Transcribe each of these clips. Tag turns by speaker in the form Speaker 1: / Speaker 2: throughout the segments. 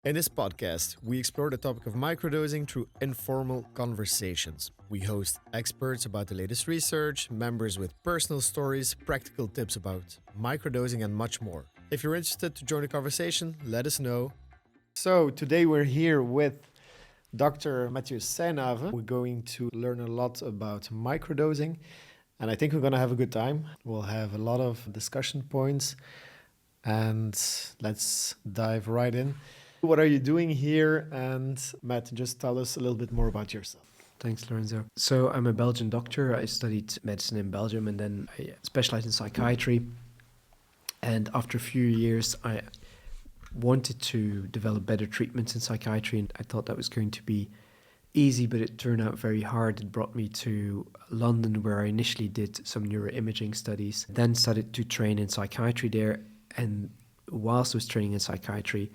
Speaker 1: In this podcast, we explore the topic of microdosing through informal conversations. We host experts about the latest research, members with personal stories, practical tips about microdosing, and much more. If you're interested to join the conversation, let us know. So, today we're here with Dr. Mathieu Seynaeve. We're going to learn a lot about microdosing, and I think we're going to have a good time. We'll have a lot of discussion points, and let's dive right in. What are you doing here? And Matt, just tell us a little bit more about yourself.
Speaker 2: Thanks, Lorenzo. So I'm a Belgian doctor. I studied medicine in Belgium and then I specialized in psychiatry. And after a few years, I wanted to develop better treatments in psychiatry. And I thought that was going to be easy, but it turned out very hard. It brought me to London, where I initially did some neuroimaging studies, then started to train in psychiatry there. And whilst I was training in psychiatry,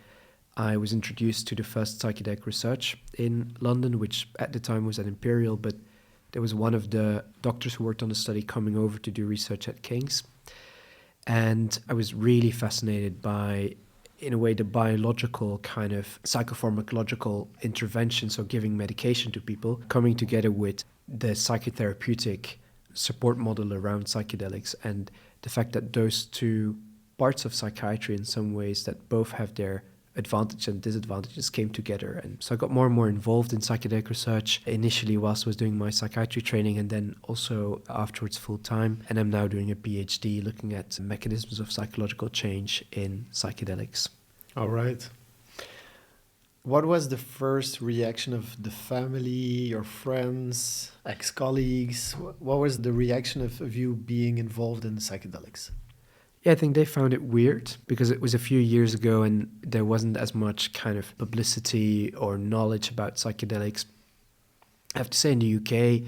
Speaker 2: I was introduced to the first psychedelic research in London, which at the time was at Imperial, but there was one of the doctors who worked on the study coming over to do research at King's. And I was really fascinated by, in a way, the biological kind of psychopharmacological intervention, so giving medication to people, coming together with the psychotherapeutic support model around psychedelics, and the fact that those two parts of psychiatry in some ways that both have their advantages and disadvantages came together. And so I got more and more involved in psychedelic research, initially whilst I was doing my psychiatry training and then also afterwards full time. And I'm now doing a PhD looking at mechanisms of psychological change in psychedelics.
Speaker 1: All right. What was the first reaction of the family, your friends, ex-colleagues? What was the reaction of you being involved in psychedelics?
Speaker 2: Yeah, I think they found it weird because it was a few years ago and there wasn't as much kind of publicity or knowledge about psychedelics. I have to say in the UK,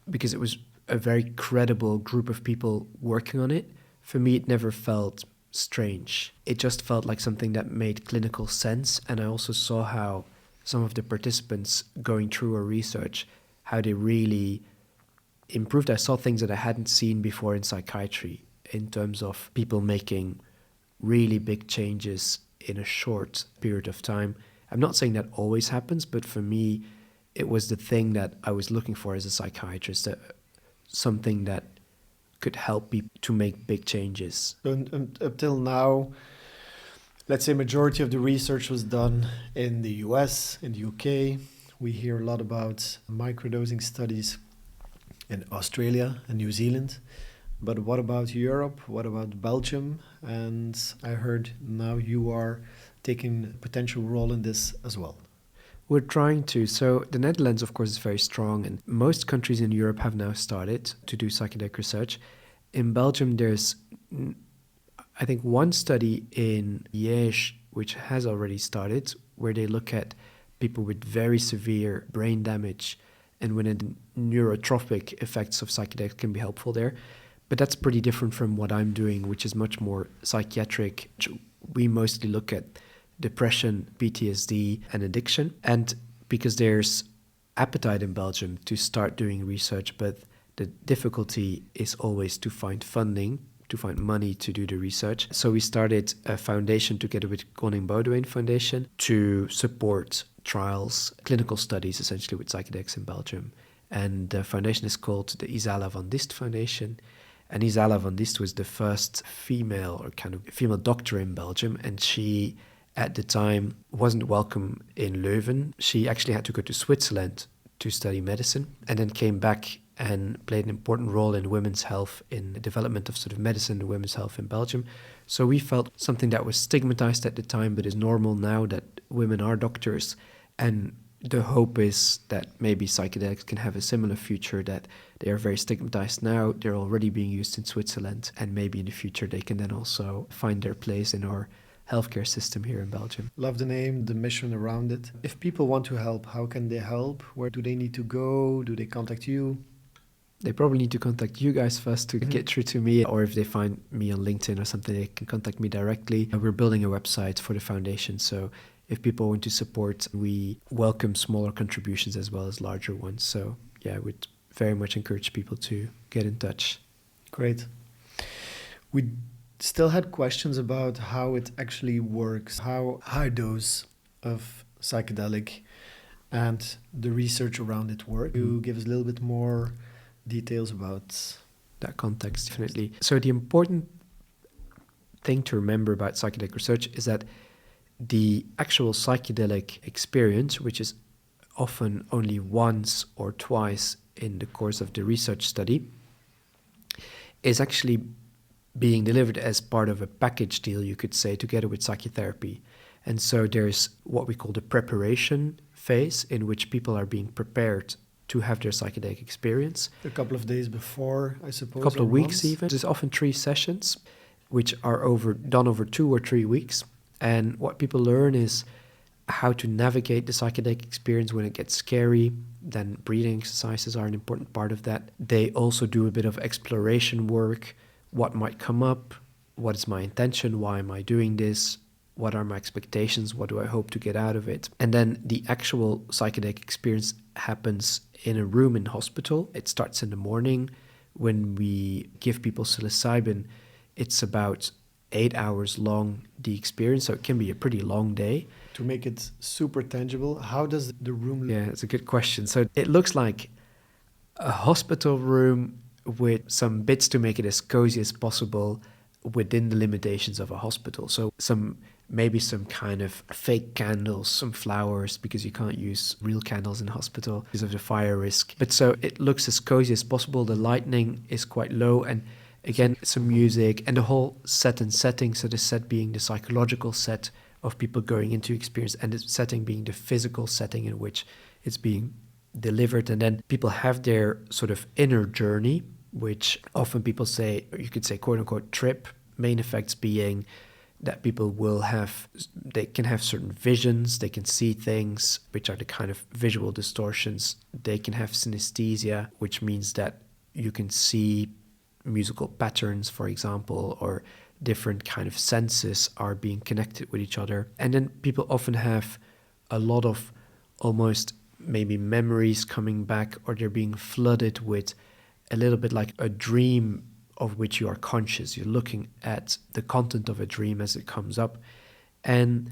Speaker 2: because it was a very credible group of people working on it, for me it never felt strange. It just felt like something that made clinical sense. And I also saw how some of the participants going through our research, how they really improved. I saw things that I hadn't seen before in psychiatry, in terms of people making really big changes in a short period of time. I'm not saying that always happens, but for me, it was the thing that I was looking for as a psychiatrist, something that could help people to make big changes.
Speaker 1: So up till now, let's say majority of the research was done in the US, in the UK. We hear a lot about microdosing studies in Australia and New Zealand. But what about Europe? What about Belgium? And I heard now you are taking a potential role in this as well.
Speaker 2: We're trying to. So the Netherlands, of course, is very strong, and most countries in Europe have now started to do psychedelic research. In Belgium, there's, I think, one study in Liège, which has already started, where they look at people with very severe brain damage and when the neurotropic effects of psychedelics can be helpful there. But that's pretty different from what I'm doing, which is much more psychiatric. We mostly look at depression, PTSD, and addiction. And because there's appetite in Belgium to start doing research, but the difficulty is always to find funding, to find money to do the research. So we started a foundation together with Koning Boudewijn Foundation to support trials, clinical studies, essentially with psychedelics in Belgium. And the foundation is called the Isala van Dist Foundation. And Isala van Dist was the first female doctor in Belgium. And she, at the time, wasn't welcome in Leuven. She actually had to go to Switzerland to study medicine and then came back and played an important role in women's health, in the development of sort of medicine and women's health in Belgium. So we felt something that was stigmatized at the time, but is normal now, that women are doctors. And the hope is that maybe psychedelics can have a similar future, that they are very stigmatized now. They're already being used in Switzerland, and maybe in the future they can then also find their place in our healthcare system here in Belgium.
Speaker 1: Love the name, the mission around it. If people want to help, how can they help? Where do they need to go? Do they contact you?
Speaker 2: They probably need to contact you guys first to get through to me, or if they find me on LinkedIn or something, they can contact me directly. We're building a website for the foundation, so if people want to support, we welcome smaller contributions as well as larger ones. So yeah, I would very much encourage people to get in touch.
Speaker 1: Great. We still had questions about how it actually works, how high dose of psychedelic and the research around it work. Can you give us a little bit more details about
Speaker 2: that context? Definitely. So the important thing to remember about psychedelic research is that the actual psychedelic experience, which is often only once or twice in the course of the research study, is actually being delivered as part of a package deal, you could say, together with psychotherapy. And so there's what we call the preparation phase, in which people are being prepared to have their psychedelic experience.
Speaker 1: a couple of days before, I suppose?
Speaker 2: A couple of
Speaker 1: or
Speaker 2: weeks
Speaker 1: months?
Speaker 2: even. There's often 3 sessions, which are done over 2 or 3 weeks. And what people learn is how to navigate the psychedelic experience when it gets scary. Then breathing exercises are an important part of that. They also do a bit of exploration work. What might come up? What is my intention? Why am I doing this? What are my expectations? What do I hope to get out of it? And then the actual psychedelic experience happens in a room in hospital. It starts in the morning. When we give people psilocybin, it's about 8 hours long, the experience. So it can be a pretty long day.
Speaker 1: To make it super tangible, how does the room look?
Speaker 2: Yeah, it's a good question. So it looks like a hospital room with some bits to make it as cozy as possible within the limitations of a hospital. So maybe some kind of fake candles, some flowers, because you can't use real candles in hospital because of the fire risk. But so it looks as cozy as possible. The lighting is quite low, and again, some music and the whole set and setting. So the set being the psychological set of people going into experience, and the setting being the physical setting in which it's being delivered. And then people have their sort of inner journey, which often people say, or you could say, quote unquote, trip. Main effects being that people they can have certain visions, they can see things, which are the kind of visual distortions. They can have synesthesia, which means that you can see musical patterns, for example, or different kind of senses are being connected with each other. And then people often have a lot of almost maybe memories coming back, or they're being flooded with a little bit like a dream of which you are conscious. You're looking at the content of a dream as it comes up. And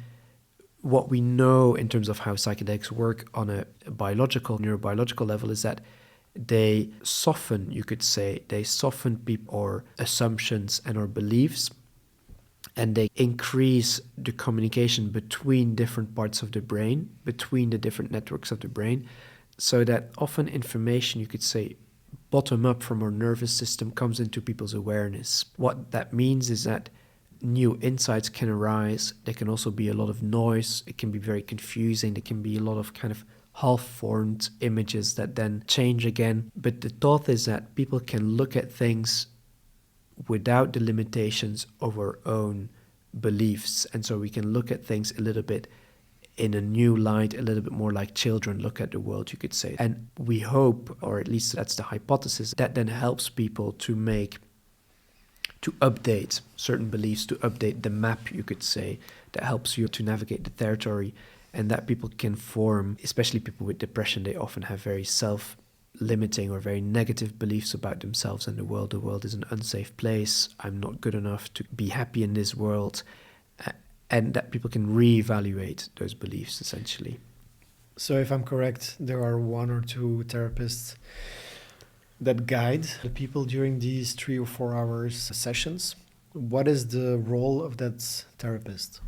Speaker 2: what we know in terms of how psychedelics work on a neurobiological level is that they soften, you could say, people or assumptions and or beliefs, and they increase the communication between different parts of the brain, between the different networks of the brain, so that often information, you could say, bottom up from our nervous system comes into people's awareness. What that means is that new insights can arise. There can also be a lot of noise. It can be very confusing. There can be a lot of kind of half-formed images that then change again. But the thought is that people can look at things without the limitations of our own beliefs. And so we can look at things a little bit in a new light, a little bit more like children look at the world, you could say. And we hope, or at least that's the hypothesis, that then helps people to update certain beliefs, to update the map, you could say, that helps you to navigate the territory, and that people can form, especially people with depression, they often have very self-limiting or very negative beliefs about themselves and the world. The world is an unsafe place. I'm not good enough to be happy in this world. And that people can reevaluate those beliefs, essentially.
Speaker 1: So if I'm correct, there are 1 or 2 therapists that guide the people during these 3 or 4 hours sessions. What is the role of that therapist?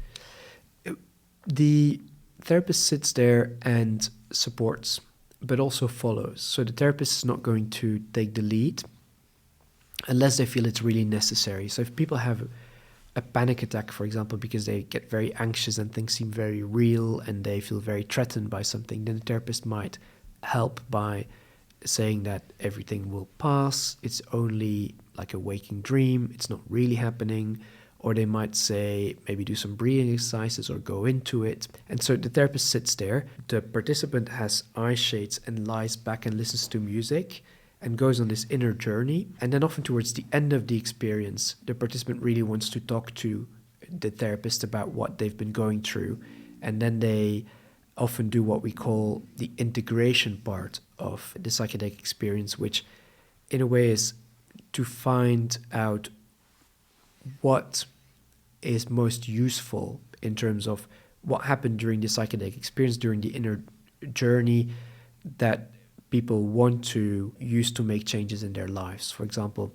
Speaker 2: The therapist sits there and supports, but also follows. So the therapist is not going to take the lead unless they feel it's really necessary. So if people have a panic attack, for example, because they get very anxious and things seem very real and they feel very threatened by something, then the therapist might help by saying that everything will pass, it's only like a waking dream, it's not really happening. Or they might say, maybe do some breathing exercises or go into it. And so the therapist sits there, the participant has eye shades and lies back and listens to music and goes on this inner journey. And then often towards the end of the experience, the participant really wants to talk to the therapist about what they've been going through. And then they often do what we call the integration part of the psychedelic experience, which in a way is to find out what is most useful in terms of what happened during the psychedelic experience, during the inner journey that people want to use to make changes in their lives. For example,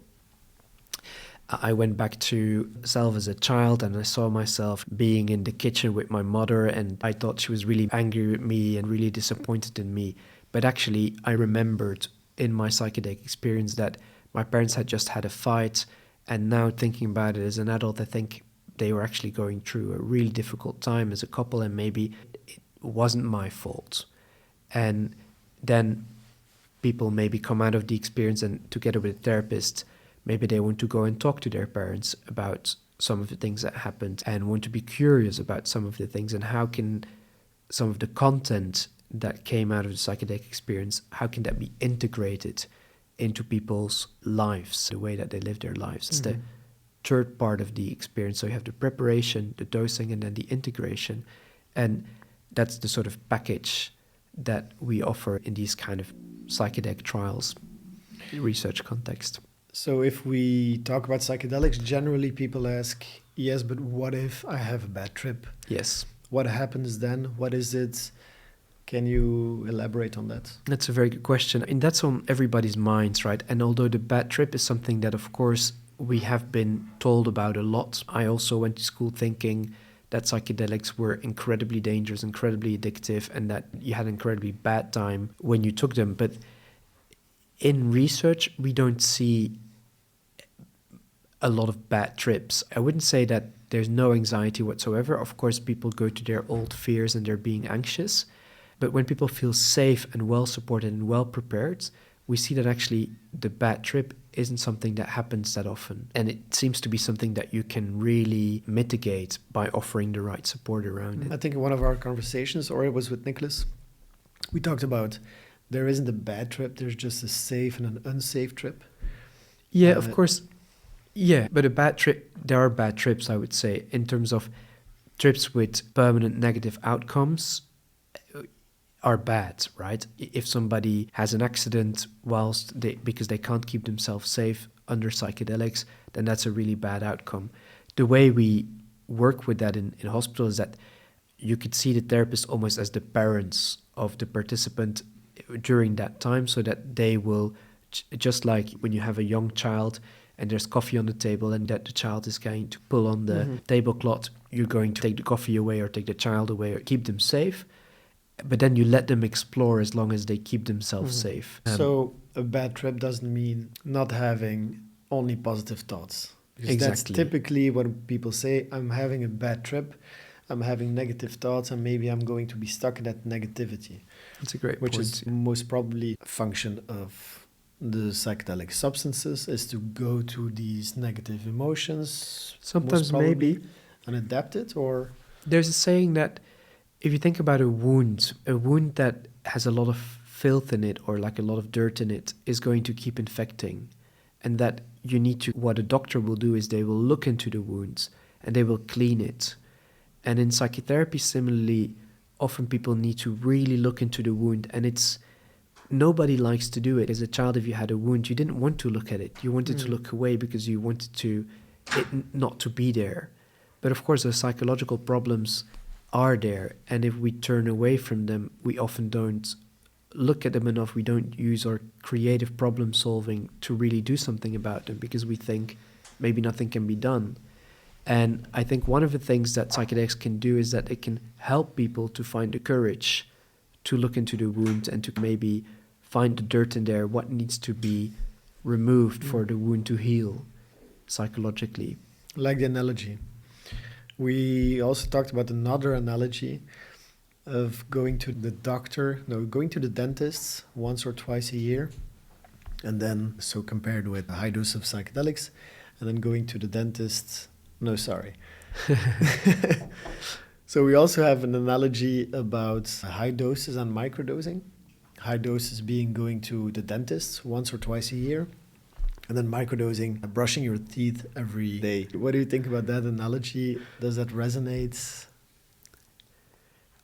Speaker 2: I went back to myself as a child and I saw myself being in the kitchen with my mother, and I thought she was really angry with me and really disappointed in me. But actually, I remembered in my psychedelic experience that my parents had just had a fight, and now thinking about it as an adult, I think they were actually going through a really difficult time as a couple, and maybe it wasn't my fault. And then people maybe come out of the experience and together with a therapist, maybe they want to go and talk to their parents about some of the things that happened and want to be curious about some of the things, and how can some of the content that came out of the psychedelic experience, how can that be integrated into people's lives, the way that they live their lives. It's the third part of the experience. So you have the preparation, the dosing, and then the integration. And that's the sort of package that we offer in these kind of psychedelic trials, research context.
Speaker 1: So if we talk about psychedelics, generally people ask, yes, but what if I have a bad trip?
Speaker 2: Yes.
Speaker 1: What happens then? What is it? Can you elaborate on that?
Speaker 2: That's a very good question. And that's on everybody's minds, right? And although the bad trip is something that, of course, we have been told about a lot, I also went to school thinking that psychedelics were incredibly dangerous, incredibly addictive, and that you had an incredibly bad time when you took them. But in research, we don't see a lot of bad trips. I wouldn't say that there's no anxiety whatsoever. Of course, people go to their old fears and they're being anxious. But when people feel safe and well supported and well prepared, we see that actually the bad trip isn't something that happens that often. And it seems to be something that you can really mitigate by offering the right support around it.
Speaker 1: I think in one of our conversations, or it was with Nicholas, we talked about there isn't a bad trip, there's just a safe and an unsafe trip.
Speaker 2: Yeah, of course. Yeah, but a bad trip, there are bad trips, I would say, in terms of trips with permanent negative outcomes are bad, right? If somebody has an accident because they can't keep themselves safe under psychedelics, then that's a really bad outcome. The way we work with that in hospital is that you could see the therapist almost as the parents of the participant during that time, so that they will, just like when you have a young child and there's coffee on the table and that the child is going to pull on the tablecloth, you're going to take the coffee away or take the child away or keep them safe. But then you let them explore as long as they keep themselves safe.
Speaker 1: So a bad trip doesn't mean not having only positive thoughts. Because that's typically what people say. I'm having a bad trip, I'm having negative thoughts, and maybe I'm going to be stuck in that negativity.
Speaker 2: That's a great
Speaker 1: point. Which is
Speaker 2: Yeah.
Speaker 1: most probably a function of the psychedelic substances, is to go to these negative emotions.
Speaker 2: Sometimes maybe.
Speaker 1: And adapt it, or...
Speaker 2: There's a saying that if you think about a wound that has a lot of filth in it or like a lot of dirt in it is going to keep infecting. And that you need to, what a doctor will do is they will look into the wounds and they will clean it. And in psychotherapy, similarly, often people need to really look into the wound, and nobody likes to do it. As a child, if you had a wound, you didn't want to look at it. You wanted to look away because you wanted it not to be there. But of course, the psychological problems are there, and if we turn away from them, we often don't look at them enough. We don't use our creative problem solving to really do something about them because we think maybe nothing can be done. And I think one of the things that psychedelics can do is that it can help people to find the courage to look into the wound and to maybe find the dirt in there, what needs to be removed for the wound to heal psychologically.
Speaker 1: Like the analogy. We also talked about another analogy of going to the dentist once or twice a year, and then, so compared with a high dose of psychedelics, and then going to the dentist, So we also have an analogy about high doses and microdosing. High doses being going to the dentist once or twice a year, and then microdosing, brushing your teeth every day. What do you think about that analogy? Does that resonate?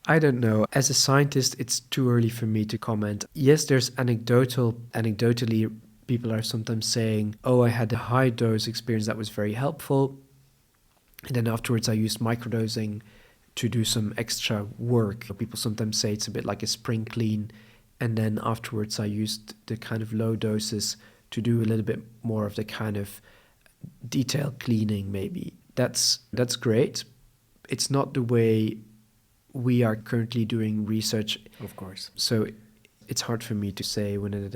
Speaker 2: I don't know. As a scientist, it's too early for me to comment. Yes, there's anecdotally, people are sometimes saying, oh, I had a high dose experience that was very helpful. And then afterwards I used microdosing to do some extra work. People sometimes say it's a bit like a spring clean, and then afterwards I used the kind of low doses to do a little bit more of the kind of detailed cleaning maybe. That's great. It's not the way we are currently doing research.
Speaker 1: Of course.
Speaker 2: So it's hard for me to say whether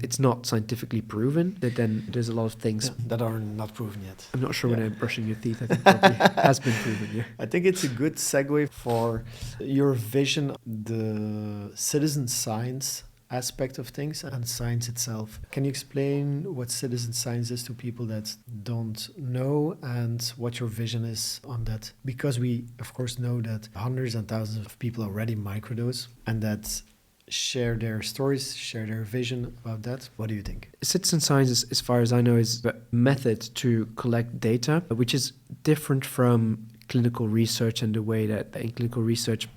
Speaker 2: it's not scientifically proven. That then there's a lot of things
Speaker 1: that are not proven yet.
Speaker 2: I'm not sure when I'm brushing your teeth. I think probably has been proven. Yeah.
Speaker 1: I think it's a good segue for your vision, the citizen science aspect of things and science itself. Can you explain what citizen science is to people that don't know and what your vision is on that? Because we, of course, know that hundreds and thousands of people already microdose and that share their stories, share their vision about that. What do you think?
Speaker 2: Citizen science, as far as I know, is a method to collect data, which is different from clinical research and the way that in clinical research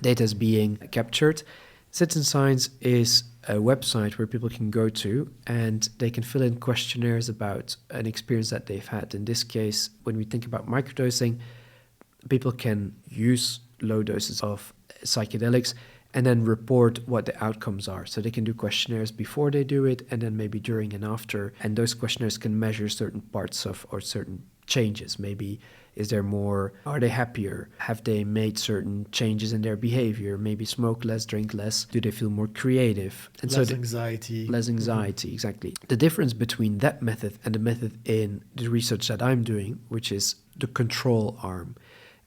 Speaker 2: data is being captured. Citizen science is a website where people can go to and they can fill in questionnaires about an experience that they've had. In this case, when we think about microdosing, people can use low doses of psychedelics and then report what the outcomes are. So they can do questionnaires before they do it and then maybe during and after. And those questionnaires can measure certain parts of or certain changes. Maybe is there more, are they happier? Have they made certain changes in their behavior? Maybe smoke less, drink less. Do they feel more creative? And
Speaker 1: less anxiety.
Speaker 2: Less anxiety, exactly. The difference between that method and the method in the research that I'm doing, which is the control arm.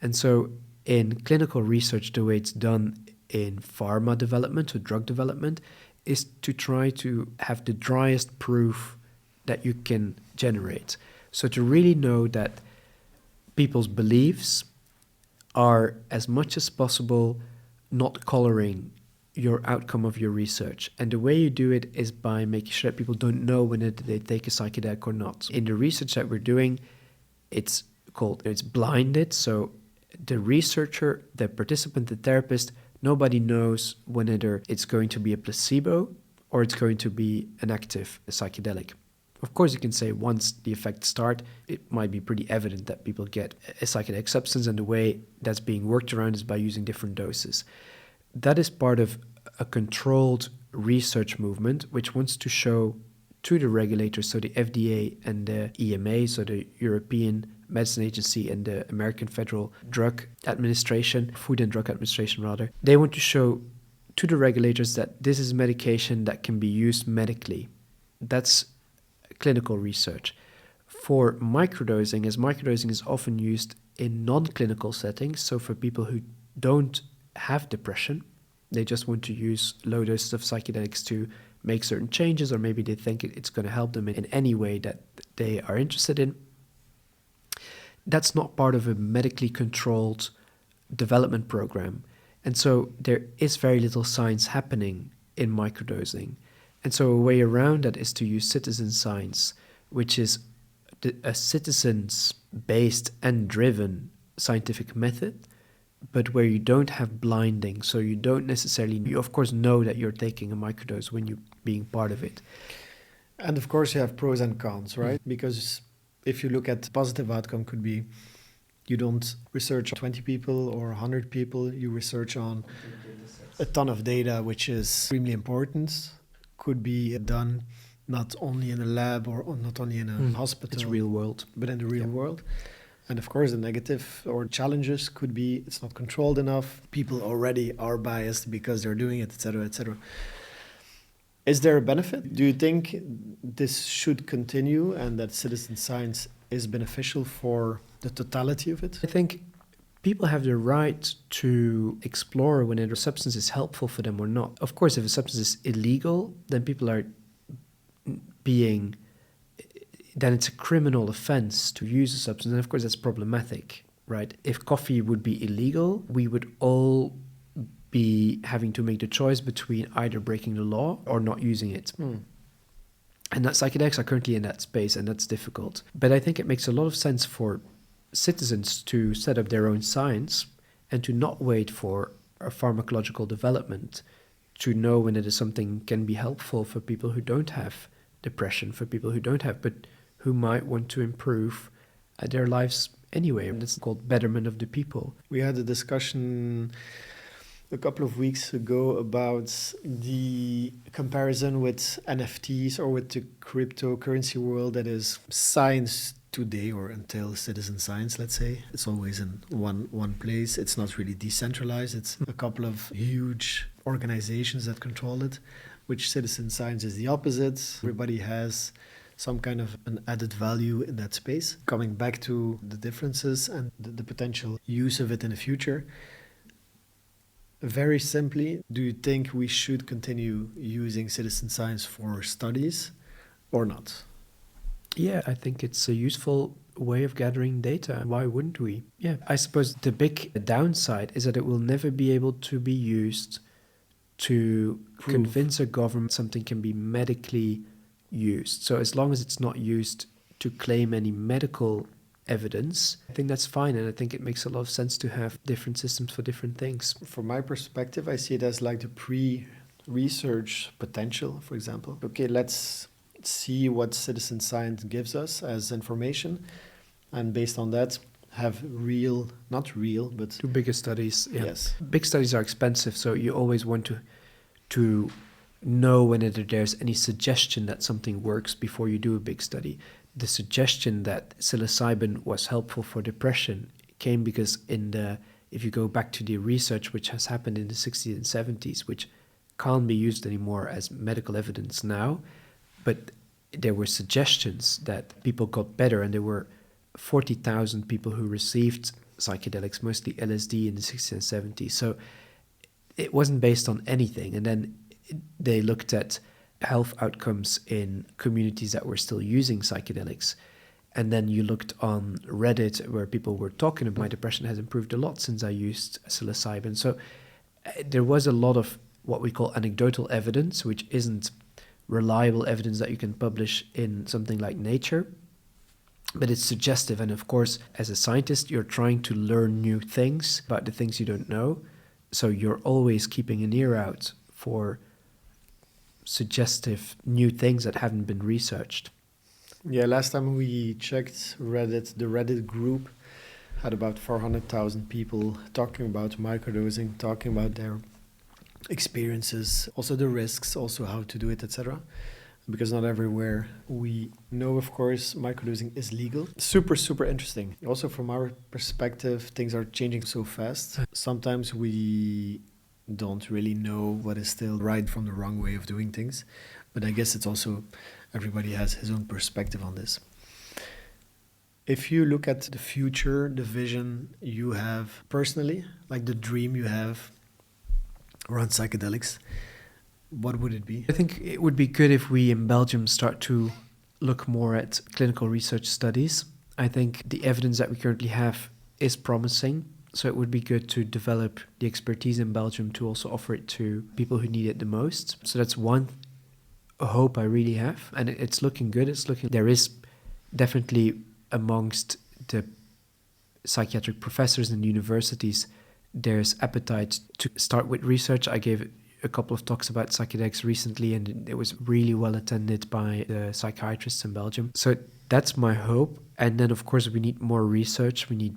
Speaker 2: And so in clinical research, the way it's done in pharma development or drug development is to try to have the driest proof that you can generate. So to really know that people's beliefs are as much as possible not coloring your outcome of your research. And the way you do it is by making sure that people don't know whether they take a psychedelic or not. In the research that we're doing, it's blinded. So the researcher, the participant, the therapist, nobody knows whether it's going to be a placebo or it's going to be an active psychedelic. Of course, you can say once the effects start, it might be pretty evident that people get a psychedelic substance, and the way that's being worked around is by using different doses. That is part of a controlled research movement which wants to show to the regulators, so the FDA and the EMA, so the European Medicine Agency and the American Federal Drug Administration, Food and Drug Administration rather, they want to show to the regulators that this is medication that can be used medically. That's clinical research. For microdosing, as microdosing is often used in non-clinical settings, so for people who don't have depression, they just want to use low doses of psychedelics to make certain changes, or maybe they think it's going to help them in any way that they are interested in. That's not part of a medically controlled development program. And so there is very little science happening in microdosing. And so a way around that is to use citizen science, which is a citizens-based and driven scientific method, but where you don't have blinding. So you don't necessarily, you of course know that you're taking a microdose when you're being part of it.
Speaker 1: And of course you have pros and cons, right? Because if you look at positive outcome, could be you don't research on 20 people or 100 people, you research on a ton of data, which is extremely important. Could be done not only in a lab or not only in a hospital.
Speaker 2: It's real world.
Speaker 1: But in the real world. And of course, the negative or challenges could be it's not controlled enough. People already are biased because they're doing it, etc., etc. Is there a benefit? Do you think this should continue and that citizen science is beneficial for the totality of it?
Speaker 2: I think people have the right to explore whether a substance is helpful for them or not. Of course, if a substance is illegal, then people are then it's a criminal offense to use a substance. And of course, that's problematic, right? If coffee would be illegal, we would all be having to make the choice between either breaking the law or not using it. And that psychedelics are currently in that space, and that's difficult. But I think it makes a lot of sense for citizens to set up their own science and to not wait for a pharmacological development to know when it is something can be helpful for people who don't have depression, for people who don't have, but who might want to improve their lives anyway. And it's called betterment of the people.
Speaker 1: We had a discussion a couple of weeks ago about the comparison with NFTs or with the cryptocurrency world that is science today, or until citizen science, let's say. It's always in one place. It's not really decentralized. It's a couple of huge organizations that control it, which citizen science is the opposite. Everybody has some kind of an added value in that space. Coming back to the differences and the potential use of it in the future, very simply, do you think we should continue using citizen science for studies or not?
Speaker 2: Yeah, I think it's a useful way of gathering data. Why wouldn't we? Yeah, I suppose the big downside is that it will never be able to be used to convince a government something can be medically used. So as long as it's not used to claim any medical evidence, I think that's fine, and I think it makes a lot of sense to have different systems for different things.
Speaker 1: From my perspective, I see it as like the pre-research potential, for example. Okay, let's see what citizen science gives us as information, and based on that, have not real, but
Speaker 2: Do bigger studies. Yeah.
Speaker 1: Yes.
Speaker 2: Big studies are expensive, so you always want to know whether there's any suggestion that something works before you do a big study. The suggestion that psilocybin was helpful for depression came because if you go back to the research which has happened in the 60s and 70s, which can't be used anymore as medical evidence now, but there were suggestions that people got better, and there were 40,000 people who received psychedelics, mostly LSD, in the 60s and 70s. So it wasn't based on anything. And then they looked at health outcomes in communities that were still using psychedelics. And then you looked on Reddit where people were talking about my depression has improved a lot since I used psilocybin. So there was a lot of what we call anecdotal evidence, which isn't reliable evidence that you can publish in something like Nature, but it's suggestive. And of course, as a scientist, you're trying to learn new things about the things you don't know. So you're always keeping an ear out for suggestive new things that haven't been researched.
Speaker 1: Yeah, last time we checked Reddit, the Reddit group had about 400,000 people talking about microdosing, talking about their experiences, also the risks, also how to do it, etc. Because not everywhere we know, of course, microdosing is legal. Super, super interesting. Also from our perspective, things are changing so fast. Sometimes we don't really know what is still right from the wrong way of doing things. But I guess it's also, everybody has his own perspective on this. If you look at the future, the vision you have personally, like the dream you have around psychedelics, what would it be?
Speaker 2: I think it would be good if we in Belgium start to look more at clinical research studies. I think the evidence that we currently have is promising. So it would be good to develop the expertise in Belgium to also offer it to people who need it the most. So that's one hope I really have. And it's looking good. There is definitely amongst the psychiatric professors in universities, there's appetite to start with research. I gave a couple of talks about psychedelics recently, and it was really well attended by the psychiatrists in Belgium. So that's my hope. And then, of course, we need more research. We need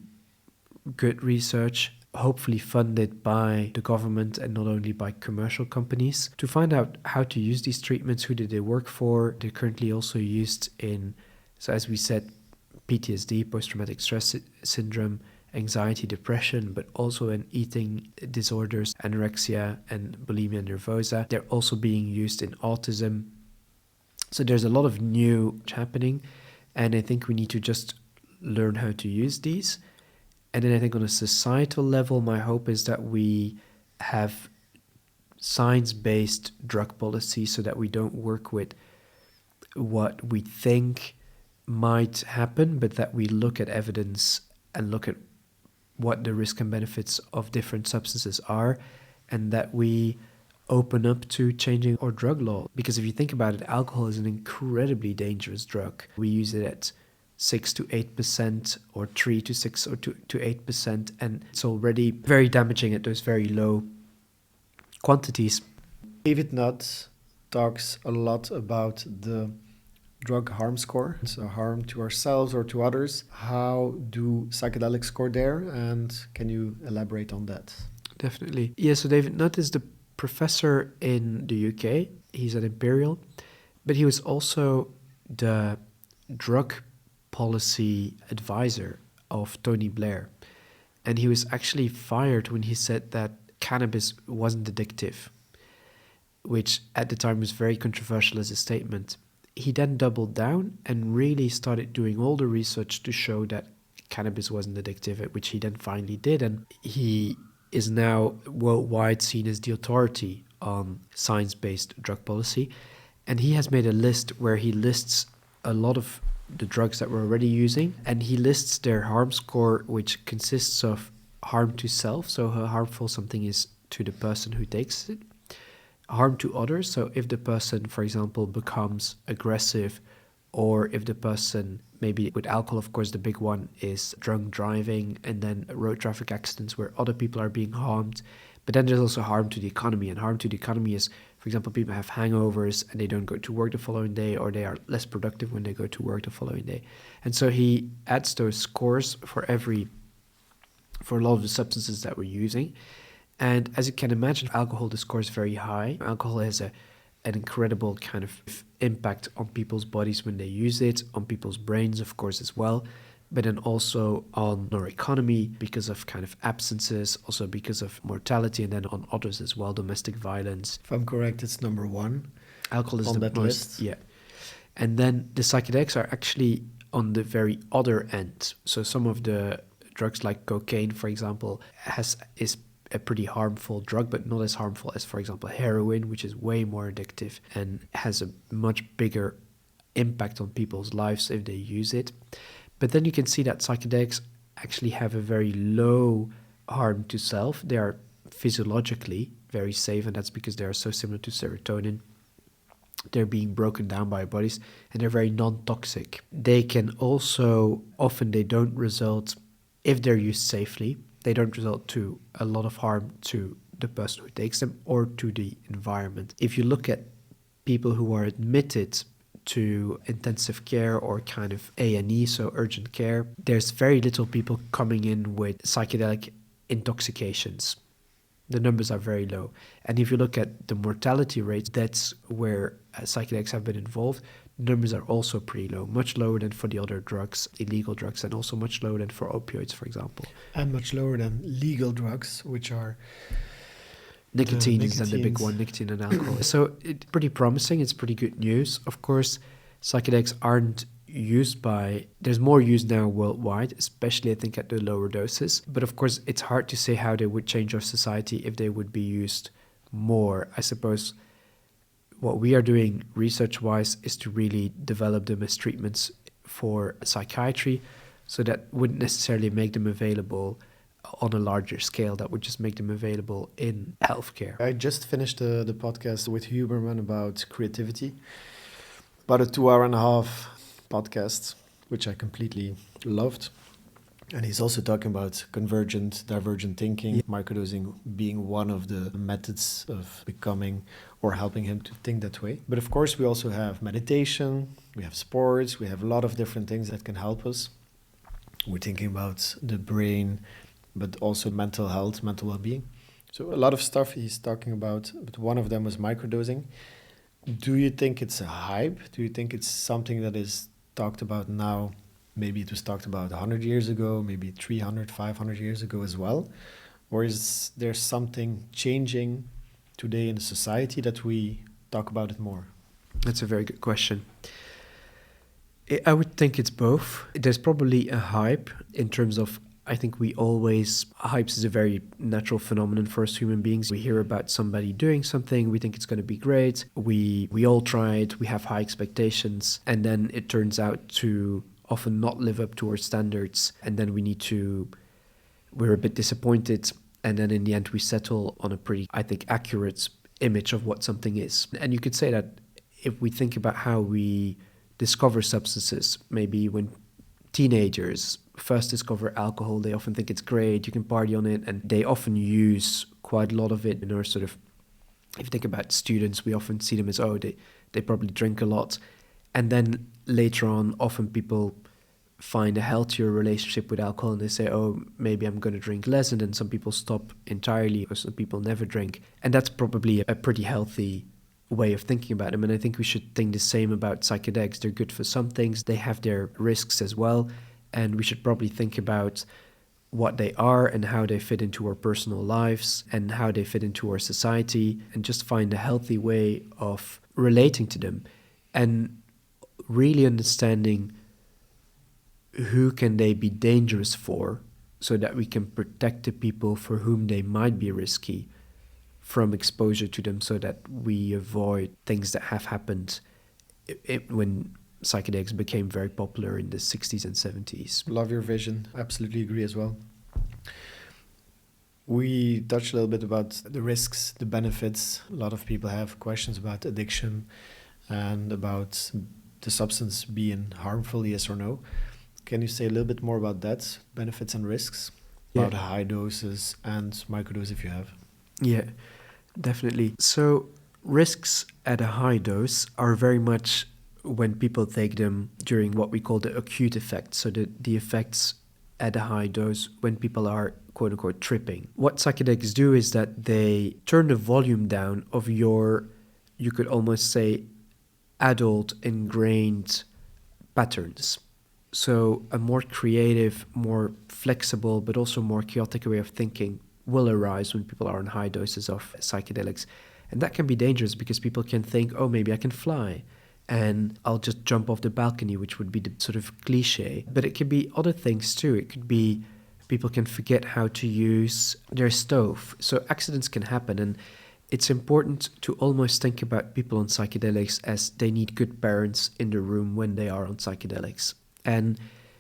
Speaker 2: good research, hopefully funded by the government and not only by commercial companies, to find out how to use these treatments, who did they work for. They're currently also used in, so as we said, PTSD, post-traumatic stress syndrome, anxiety, depression, but also in eating disorders, anorexia and bulimia nervosa. They're also being used in autism. So there's a lot of new happening, and I think we need to just learn how to use these. And then I think on a societal level, my hope is that we have science-based drug policy so that we don't work with what we think might happen, but that we look at evidence and look at what the risks and benefits of different substances are, and that we open up to changing our drug law. Because if you think about it, alcohol is an incredibly dangerous drug. We use it at 6 to 8% or 3 to 6 or to 8%, and it's already very damaging at those very low quantities.
Speaker 1: David Nutt talks a lot about the drug harm score, so harm to ourselves or to others. How do psychedelics score there, and can you elaborate on that?
Speaker 2: Definitely. Yeah, so David Nutt is the professor in the UK. He's at Imperial, but he was also the drug policy advisor of Tony Blair. And he was actually fired when he said that cannabis wasn't addictive, which at the time was very controversial as a statement. He then doubled down and really started doing all the research to show that cannabis wasn't addictive, which he then finally did. And he is now worldwide seen as the authority on science-based drug policy. And he has made a list where he lists a lot of the drugs that we're already using, and he lists their harm score, which consists of harm to self, so how harmful something is to the person who takes it, harm to others, so if the person, for example, becomes aggressive, or if the person, maybe with alcohol, of course, the big one is drunk driving, and then road traffic accidents where other people are being harmed. But then there's also harm to the economy, and harm to the economy is, for example, people have hangovers and they don't go to work the following day, or they are less productive when they go to work the following day. And so he adds those scores for a lot of the substances that we're using. And as you can imagine, alcohol, the score is very high. Alcohol has an incredible kind of impact on people's bodies when they use it, on people's brains, of course, as well, but then also on our economy because of kind of absences, also because of mortality, and then on others as well, domestic violence.
Speaker 1: If I'm correct, it's number one.
Speaker 2: Alcohol is
Speaker 1: on
Speaker 2: the
Speaker 1: that
Speaker 2: most,
Speaker 1: list.
Speaker 2: yeah. And then the psychedelics are actually on the very other end. So some of the drugs like cocaine, for example, is a pretty harmful drug, but not as harmful as, for example, heroin, which is way more addictive and has a much bigger impact on people's lives if they use it. But then you can see that psychedelics actually have a very low harm to self. They are physiologically very safe, and that's because they are so similar to serotonin. They're being broken down by our bodies, and they're very non-toxic. They can also, often they don't result, if they're used safely, they don't result to a lot of harm to the person who takes them or to the environment. If you look at people who are admitted to intensive care or kind of A&E, so urgent care, there's very little people coming in with psychedelic intoxications. The numbers are very low. And if you look at the mortality rates, that's where psychedelics have been involved. The numbers are also pretty low, much lower than for the other drugs, illegal drugs, and also much lower than for opioids, for example.
Speaker 1: And much lower than legal drugs, which are
Speaker 2: Nicotine is then the big one, nicotine and alcohol. So it's pretty promising. It's pretty good news. Of course, psychedelics aren't used there's more use now worldwide, especially I think at the lower doses. But of course, it's hard to say how they would change our society if they would be used more. I suppose what we are doing research-wise is to really develop them as treatments for psychiatry, so that wouldn't necessarily make them available on a larger scale. That would just make them available in healthcare.
Speaker 1: I just finished the podcast with Huberman about creativity, about a 2.5-hour podcast, which I completely loved. And he's also talking about convergent, divergent thinking, microdosing being one of the methods of becoming or helping him to think that way. But of course, we also have meditation, we have sports, we have a lot of different things that can help us. We're thinking about the brain, but also mental health, mental well-being. So a lot of stuff he's talking about, but one of them was microdosing. Do you think it's a hype? Do you think it's something that is talked about now? Maybe it was talked about 100 years ago, maybe 300, 500 years ago as well? Or is there something changing today in the society that we talk about it more?
Speaker 2: That's a very good question. I would think it's both. There's probably a hype in terms of, I think hypes is a very natural phenomenon for us human beings. We hear about somebody doing something, we think it's going to be great. We all try it, we have high expectations, and then it turns out to often not live up to our standards. And then we're a bit disappointed. And then in the end, we settle on a pretty, I think, accurate image of what something is. And you could say that if we think about how we discover substances, maybe when teenagers first discover alcohol, they often think it's great, you can party on it, and they often use quite a lot of it in our sort of, if you think about students, we often see them as, they probably drink a lot. And then later on, often people find a healthier relationship with alcohol and they say, oh, maybe I'm going to drink less. And then some people stop entirely, or some people never drink. And that's probably a pretty healthy way of thinking about them. And I think we should think the same about psychedelics. They're good for some things. They have their risks as well. And we should probably think about what they are and how they fit into our personal lives and how they fit into our society, and just find a healthy way of relating to them and really understanding who can they be dangerous for, so that we can protect the people for whom they might be risky from exposure to them, so that we avoid things that have happened when psychedelics became very popular in the 60s and 70s.
Speaker 1: Love your vision. Absolutely agree as well. We touched a little bit about the risks, the benefits. A lot of people have questions about addiction and about the substance being harmful, yes or no. Can you say a little bit more about that, benefits and risks, about high doses and microdose if you have?
Speaker 2: Yeah, definitely. So risks at a high dose are very much when people take them during what we call the acute effects. So the effects at a high dose when people are quote unquote tripping. What psychedelics do is that they turn the volume down of your, you could almost say, adult ingrained patterns. So a more creative, more flexible, but also more chaotic way of thinking will arise when people are on high doses of psychedelics. And that can be dangerous because people can think, oh, maybe I can fly and I'll just jump off the balcony, which would be the sort of cliche. But it could be other things too. It could be people can forget how to use their stove. So accidents can happen. And it's important to almost think about people on psychedelics as they need good parents in the room when they are on psychedelics. And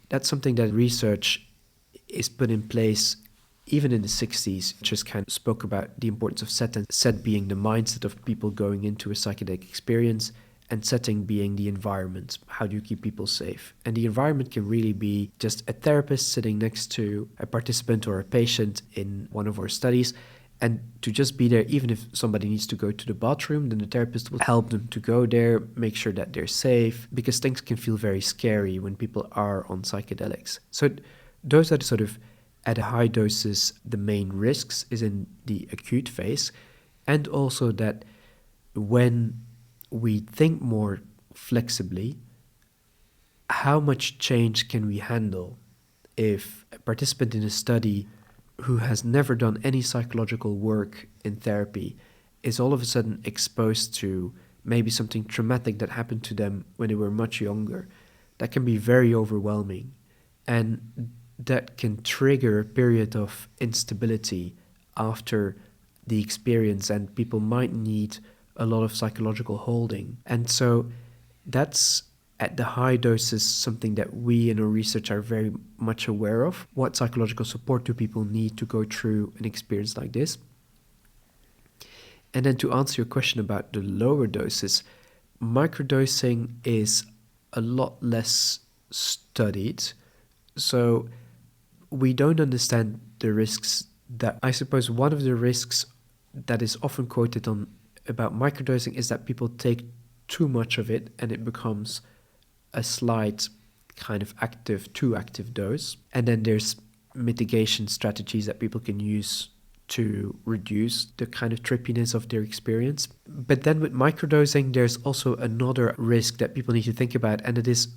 Speaker 2: that's something that research is put in place even in the 60s. Just kind of spoke about the importance of set, and set being the mindset of people going into a psychedelic experience, and setting being the environment. How do you keep people safe? And the environment can really be just a therapist sitting next to a participant or a patient in one of our studies, and to just be there. Even if somebody needs to go to the bathroom, then the therapist will help them to go there, make sure that they're safe, because things can feel very scary when people are on psychedelics. So those are the sort of, at high doses, the main risks is in the acute phase. And also that when we think more flexibly, how much change can we handle if a participant in a study who has never done any psychological work in therapy is all of a sudden exposed to maybe something traumatic that happened to them when they were much younger. That can be very overwhelming, and that can trigger a period of instability after the experience, and people might need a lot of psychological holding. And so that's, at the high doses, something that we in our research are very much aware of. What psychological support do people need to go through an experience like this? And then to answer your question about the lower doses, microdosing is a lot less studied. So we don't understand the risks that, I suppose one of the risks that is often quoted on about microdosing is that people take too much of it and it becomes a slight kind of too active dose. And then there's mitigation strategies that people can use to reduce the kind of trippiness of their experience. But then with microdosing, there's also another risk that people need to think about, and it is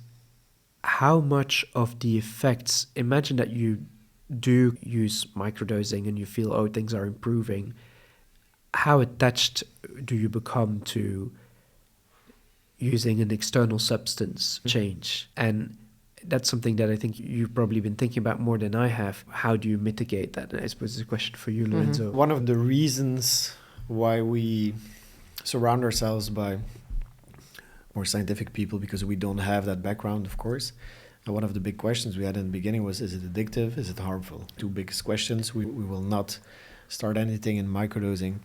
Speaker 2: how much of the effects, imagine that you do use microdosing and you feel, oh, things are improving. How attached do you become to using an external substance change? And that's something that I think you've probably been thinking about more than I have. How do you mitigate that? And I suppose it's a question for you, Lorenzo.
Speaker 1: One of the reasons why we surround ourselves by more scientific people, because we don't have that background, of course. And one of the big questions we had in the beginning was, is it addictive? Is it harmful? Two biggest questions. We will not start anything in microdosing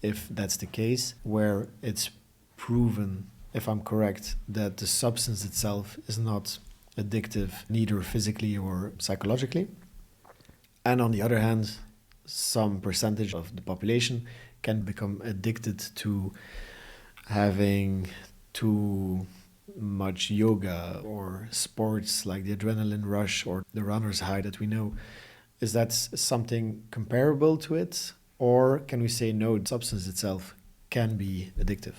Speaker 1: if that's the case, where it's proven, if I'm correct, that the substance itself is not addictive, neither physically or psychologically. And on the other hand, some percentage of the population can become addicted to having too much yoga or sports like the adrenaline rush or the runner's high that we know. Is that something comparable to it? Or can we say no, the substance itself can be addictive?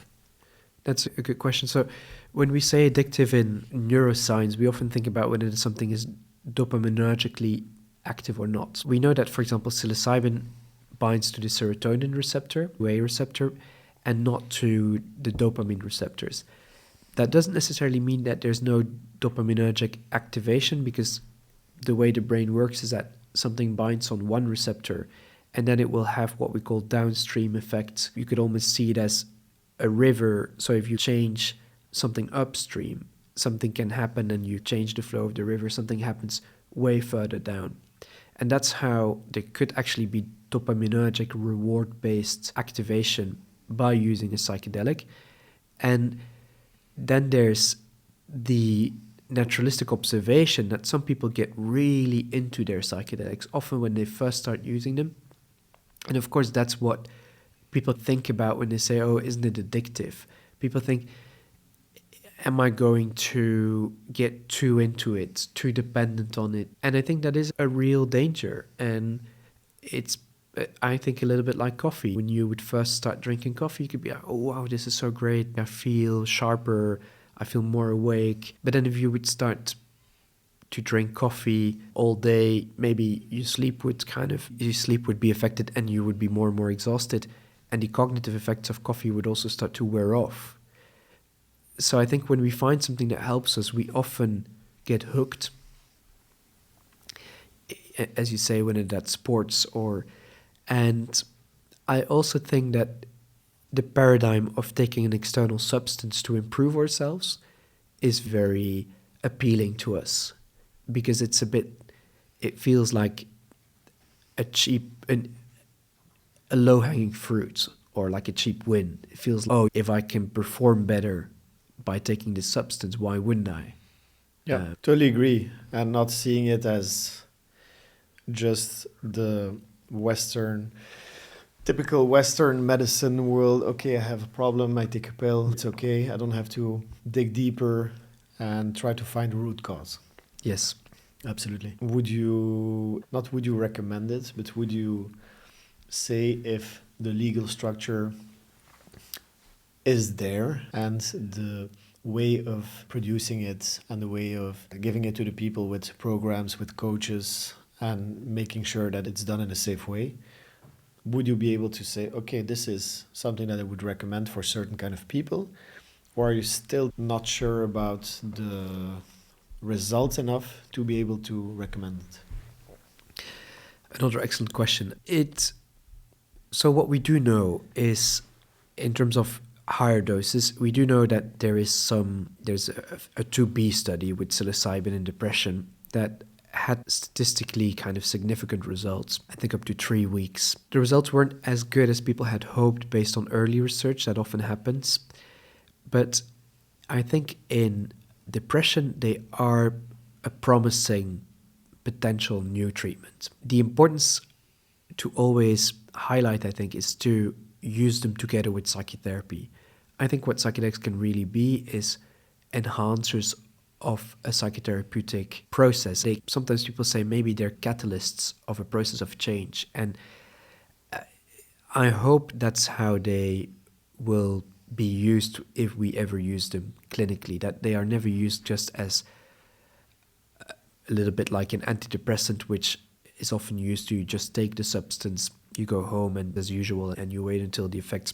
Speaker 2: That's a good question. So when we say addictive in neuroscience, we often think about whether something is dopaminergically active or not. We know that, for example, psilocybin binds to the serotonin receptor, A receptor, and not to the dopamine receptors. That doesn't necessarily mean that there's no dopaminergic activation, because the way the brain works is that something binds on one receptor and then it will have what we call downstream effects. You could almost see it as a river. So if you change something upstream, something can happen, and you change the flow of the river, something happens way further down. And that's how there could actually be dopaminergic reward-based activation by using a psychedelic. And then there's the naturalistic observation that some people get really into their psychedelics, often when they first start using them. And of course, that's what people think about when they say, oh, isn't it addictive? People think, am I going to get too into it, too dependent on it? And I think that is a real danger. And it's, I think, a little bit like coffee. When you would first start drinking coffee, you could be like, oh, wow, this is so great. I feel sharper. I feel more awake. But then if you would start to drink coffee all day, maybe your sleep would be affected, and you would be more and more exhausted. And the cognitive effects of coffee would also start to wear off. So I think when we find something that helps us, we often get hooked. As you say, whether that's sports and I also think that the paradigm of taking an external substance to improve ourselves is very appealing to us, because it feels like a low-hanging fruit, or like a cheap win. It feels like, oh, if I can perform better by taking this substance, why wouldn't I?
Speaker 1: Yeah, totally agree. And not seeing it as just the typical Western medicine world. Okay, I have a problem, I take a pill, it's okay. I don't have to dig deeper and try to find the root cause.
Speaker 2: Yes.
Speaker 1: Absolutely. Would you recommend it, but would you say if the legal structure is there and the way of producing it and the way of giving it to the people with programs, with coaches, and making sure that it's done in a safe way, would you be able to say, okay, this is something that I would recommend for certain kind of people? Or are you still not sure about the results enough to be able to recommend it?
Speaker 2: Another excellent question. So what we do know is, in terms of higher doses, we do know that there's a 2B study with psilocybin in depression that had statistically kind of significant results, I think up to 3 weeks. The results weren't as good as people had hoped based on early research. That often happens. But I think in depression, they are a promising potential new treatment. The importance to always highlight, I think, is to use them together with psychotherapy. I think what psychedelics can really be is enhancers of a psychotherapeutic process. Sometimes people say maybe they're catalysts of a process of change. And I hope that's how they will be used if we ever use them clinically, that they are never used just as a little bit like an antidepressant, which is often used to just take the substance, you go home and as usual, and you wait until the effects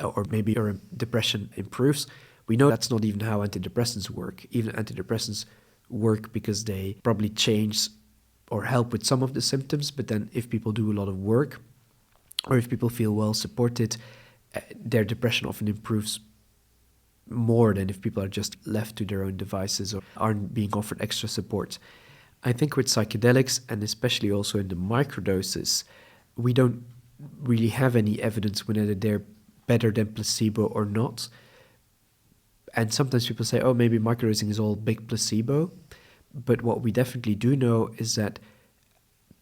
Speaker 2: or maybe your depression improves. We know that's not even how antidepressants work. Even antidepressants work because they probably change or help with some of the symptoms, but then if people do a lot of work or if people feel well supported, their depression often improves more than if people are just left to their own devices or aren't being offered extra support. I think with psychedelics, and especially also in the microdoses, we don't really have any evidence whether they're better than placebo or not. And sometimes people say, oh, maybe microdosing is all big placebo. But what we definitely do know is that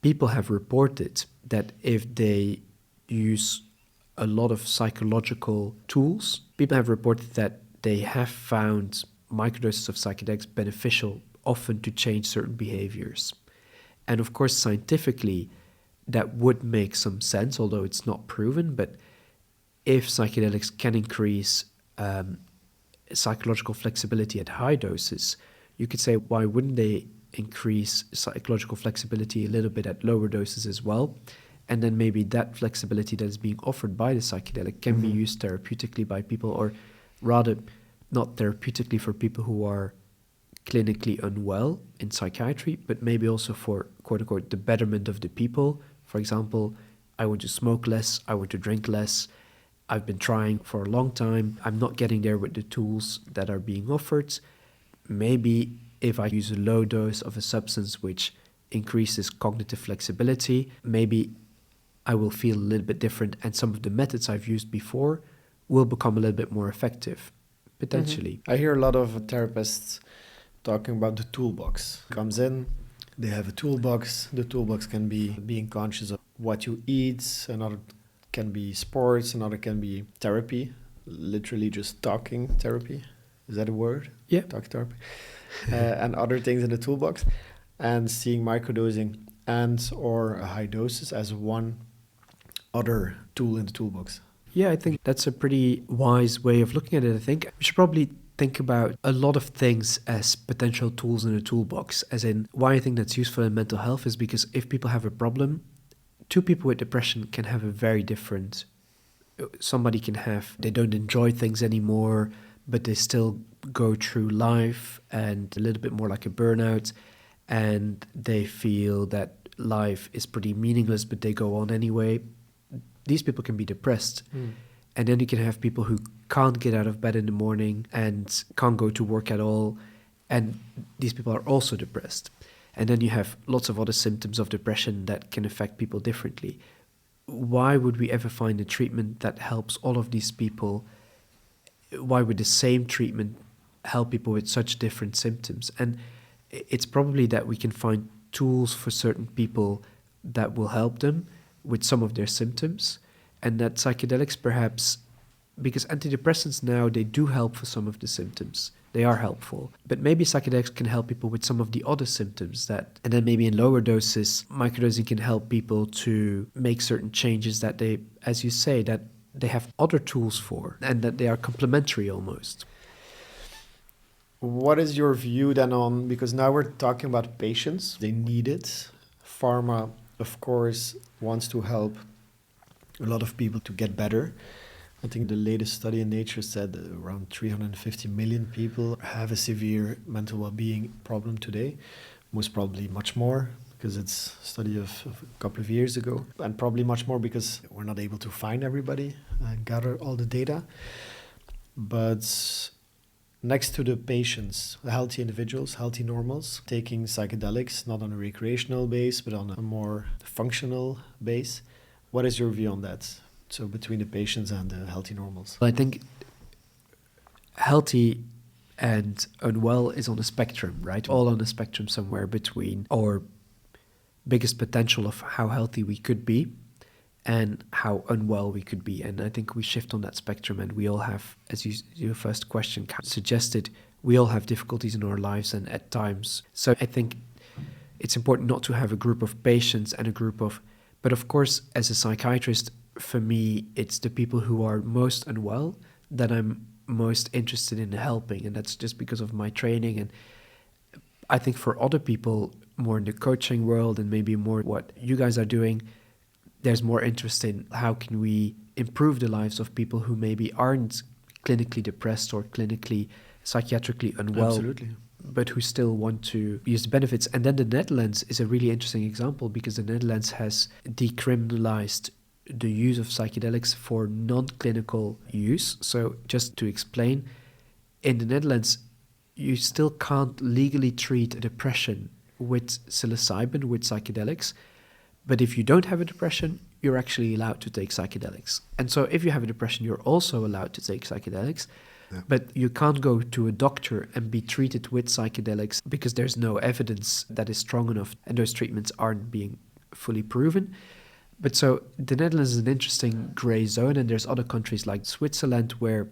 Speaker 2: people have reported that if they use a lot of psychological tools, people have reported that they have found microdoses of psychedelics beneficial, often to change certain behaviors. And of course, scientifically, that would make some sense, although it's not proven. But if psychedelics can increase psychological flexibility at high doses, you could say, why wouldn't they increase psychological flexibility a little bit at lower doses as well? And then maybe that flexibility that is being offered by the psychedelic can be used therapeutically by people, or rather, not therapeutically for people who are clinically unwell in psychiatry, but maybe also for, quote unquote, the betterment of the people. For example, I want to smoke less, I want to drink less, I've been trying for a long time, I'm not getting there with the tools that are being offered. Maybe if I use a low dose of a substance which increases cognitive flexibility, maybe I will feel a little bit different, and some of the methods I've used before will become a little bit more effective, potentially.
Speaker 1: I hear a lot of therapists talking about the toolbox. Comes in, they have a toolbox. The toolbox can be being conscious of what you eat, another can be sports, another can be therapy, literally just talking therapy. Is that a word?
Speaker 2: Yeah.
Speaker 1: Talk therapy. And other things in the toolbox. And seeing microdosing and or high doses as one other tool in the toolbox.
Speaker 2: Yeah, I think that's a pretty wise way of looking at it. I think we should probably think about a lot of things as potential tools in a toolbox, as in why I think that's useful in mental health is because if people have a problem, two people with depression can have a very different, somebody can have, they don't enjoy things anymore, but they still go through life and a little bit more like a burnout, and they feel that life is pretty meaningless, but they go on anyway. These people can be depressed. And then you can have people who can't get out of bed in the morning and can't go to work at all. And these people are also depressed. And then you have lots of other symptoms of depression that can affect people differently. Why would we ever find a treatment that helps all of these people? Why would the same treatment help people with such different symptoms? And it's probably that we can find tools for certain people that will help them with some of their symptoms, and that psychedelics perhaps, because antidepressants now, they do help for some of the symptoms. They are helpful. But maybe psychedelics can help people with some of the other symptoms that, and then maybe in lower doses, microdosing can help people to make certain changes that they, as you say, that they have other tools for, and that they are complementary almost.
Speaker 1: What is your view then on, because now we're talking about patients, they need it. Pharma, of course, wants to help a lot of people to get better. I think the latest study in Nature said that around 350 million people have a severe mental well-being problem today. Most probably much more, because it's a study of a couple of years ago. And probably much more because we're not able to find everybody and gather all the data. But next to the patients, the healthy individuals, healthy normals, taking psychedelics, not on a recreational base, but on a more functional base. What is your view on that? So between the patients and the healthy normals?
Speaker 2: I think healthy and unwell is on a spectrum, right? All on a spectrum somewhere between our biggest potential of how healthy we could be and how unwell we could be. And I think we shift on that spectrum, and we all have, as your first question suggested, we all have difficulties in our lives and at times. So I think it's important not to have a group of patients and a group of, but of course, as a psychiatrist, for me, it's the people who are most unwell that I'm most interested in helping. And that's just because of my training. And I think for other people, more in the coaching world and maybe more what you guys are doing, there's more interest in how can we improve the lives of people who maybe aren't clinically depressed or clinically psychiatrically unwell.
Speaker 1: Absolutely.
Speaker 2: But who still want to use the benefits. And then the Netherlands is a really interesting example, because the Netherlands has decriminalized the use of psychedelics for non-clinical use. So just to explain, in the Netherlands, you still can't legally treat depression with psilocybin, with psychedelics. But if you don't have a depression, you're actually allowed to take psychedelics. And so if you have a depression, you're also allowed to take psychedelics. Yeah. But you can't go to a doctor and be treated with psychedelics because there's no evidence that is strong enough, and those treatments aren't being fully proven. But so the Netherlands is an interesting gray zone, and there's other countries like Switzerland where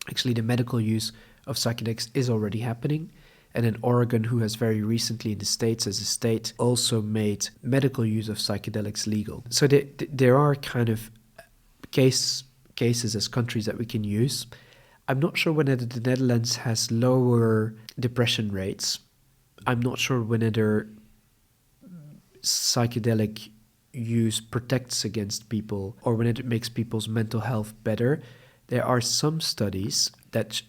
Speaker 2: Actually, the medical use of psychedelics is already happening. And in Oregon, who has very recently in the States as a state also made medical use of psychedelics legal. So there are kind of cases as countries that we can use. I'm not sure whether the Netherlands has lower depression rates. I'm not sure whether psychedelic use protects against people or when it makes people's mental health better. There are some studies that,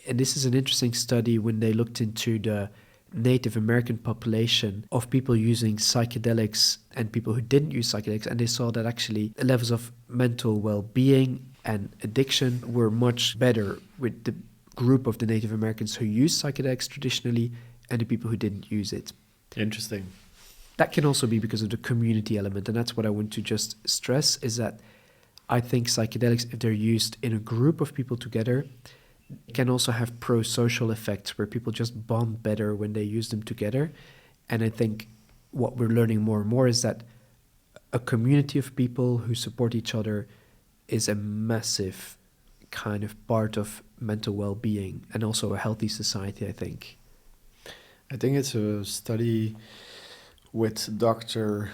Speaker 2: and this is an interesting study when they looked into the Native American population of people using psychedelics and people who didn't use psychedelics, and they saw that actually the levels of mental well-being and addiction were much better with the group of the Native Americans who used psychedelics traditionally and the people who didn't use it.
Speaker 1: Interesting.
Speaker 2: That can also be because of the community element, and that's what I want to just stress, is that I think psychedelics, if they're used in a group of people together, can also have pro-social effects where people just bond better when they use them together. And I think what we're learning more and more is that a community of people who support each other is a massive kind of part of mental well-being and also a healthy society, I think.
Speaker 1: I think it's a study with Dr.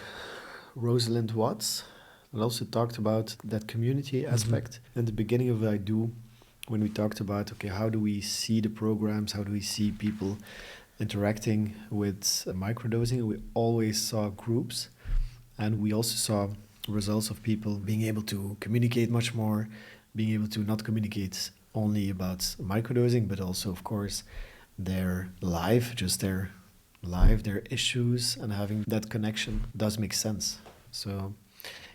Speaker 1: Rosalind Watts, and also talked about that community aspect. In the beginning of I Do, when we talked about, okay, how do we see the programs, how do we see people interacting with microdosing, we always saw groups, and we also saw results of people being able to communicate much more, being able to not communicate only about microdosing, but also, of course, their life, their issues, and having that connection does make sense. So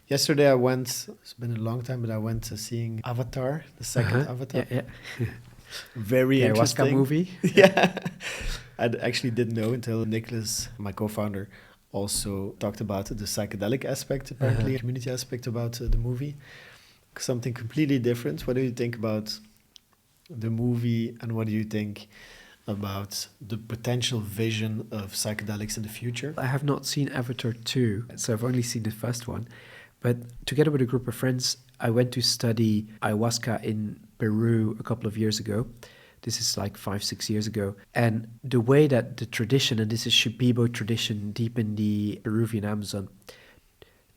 Speaker 1: yesterday I went, it's been a long time, but I went to seeing Avatar, the second Avatar.
Speaker 2: Yeah.
Speaker 1: Very interesting.
Speaker 2: Ayahuasca movie.
Speaker 1: Yeah. I actually didn't know until Nicholas, my co-founder, also talked about the psychedelic aspect, apparently, community aspect about the movie. Something completely different. What do you think about the movie, and what do you think about the potential vision of psychedelics in the future?
Speaker 2: I have not seen Avatar 2, so I've only seen the first one. But together with a group of friends, I went to study ayahuasca in Peru a couple of years ago. This is like 5-6 years ago. And the way that the tradition, and this is Shipibo tradition deep in the Peruvian Amazon,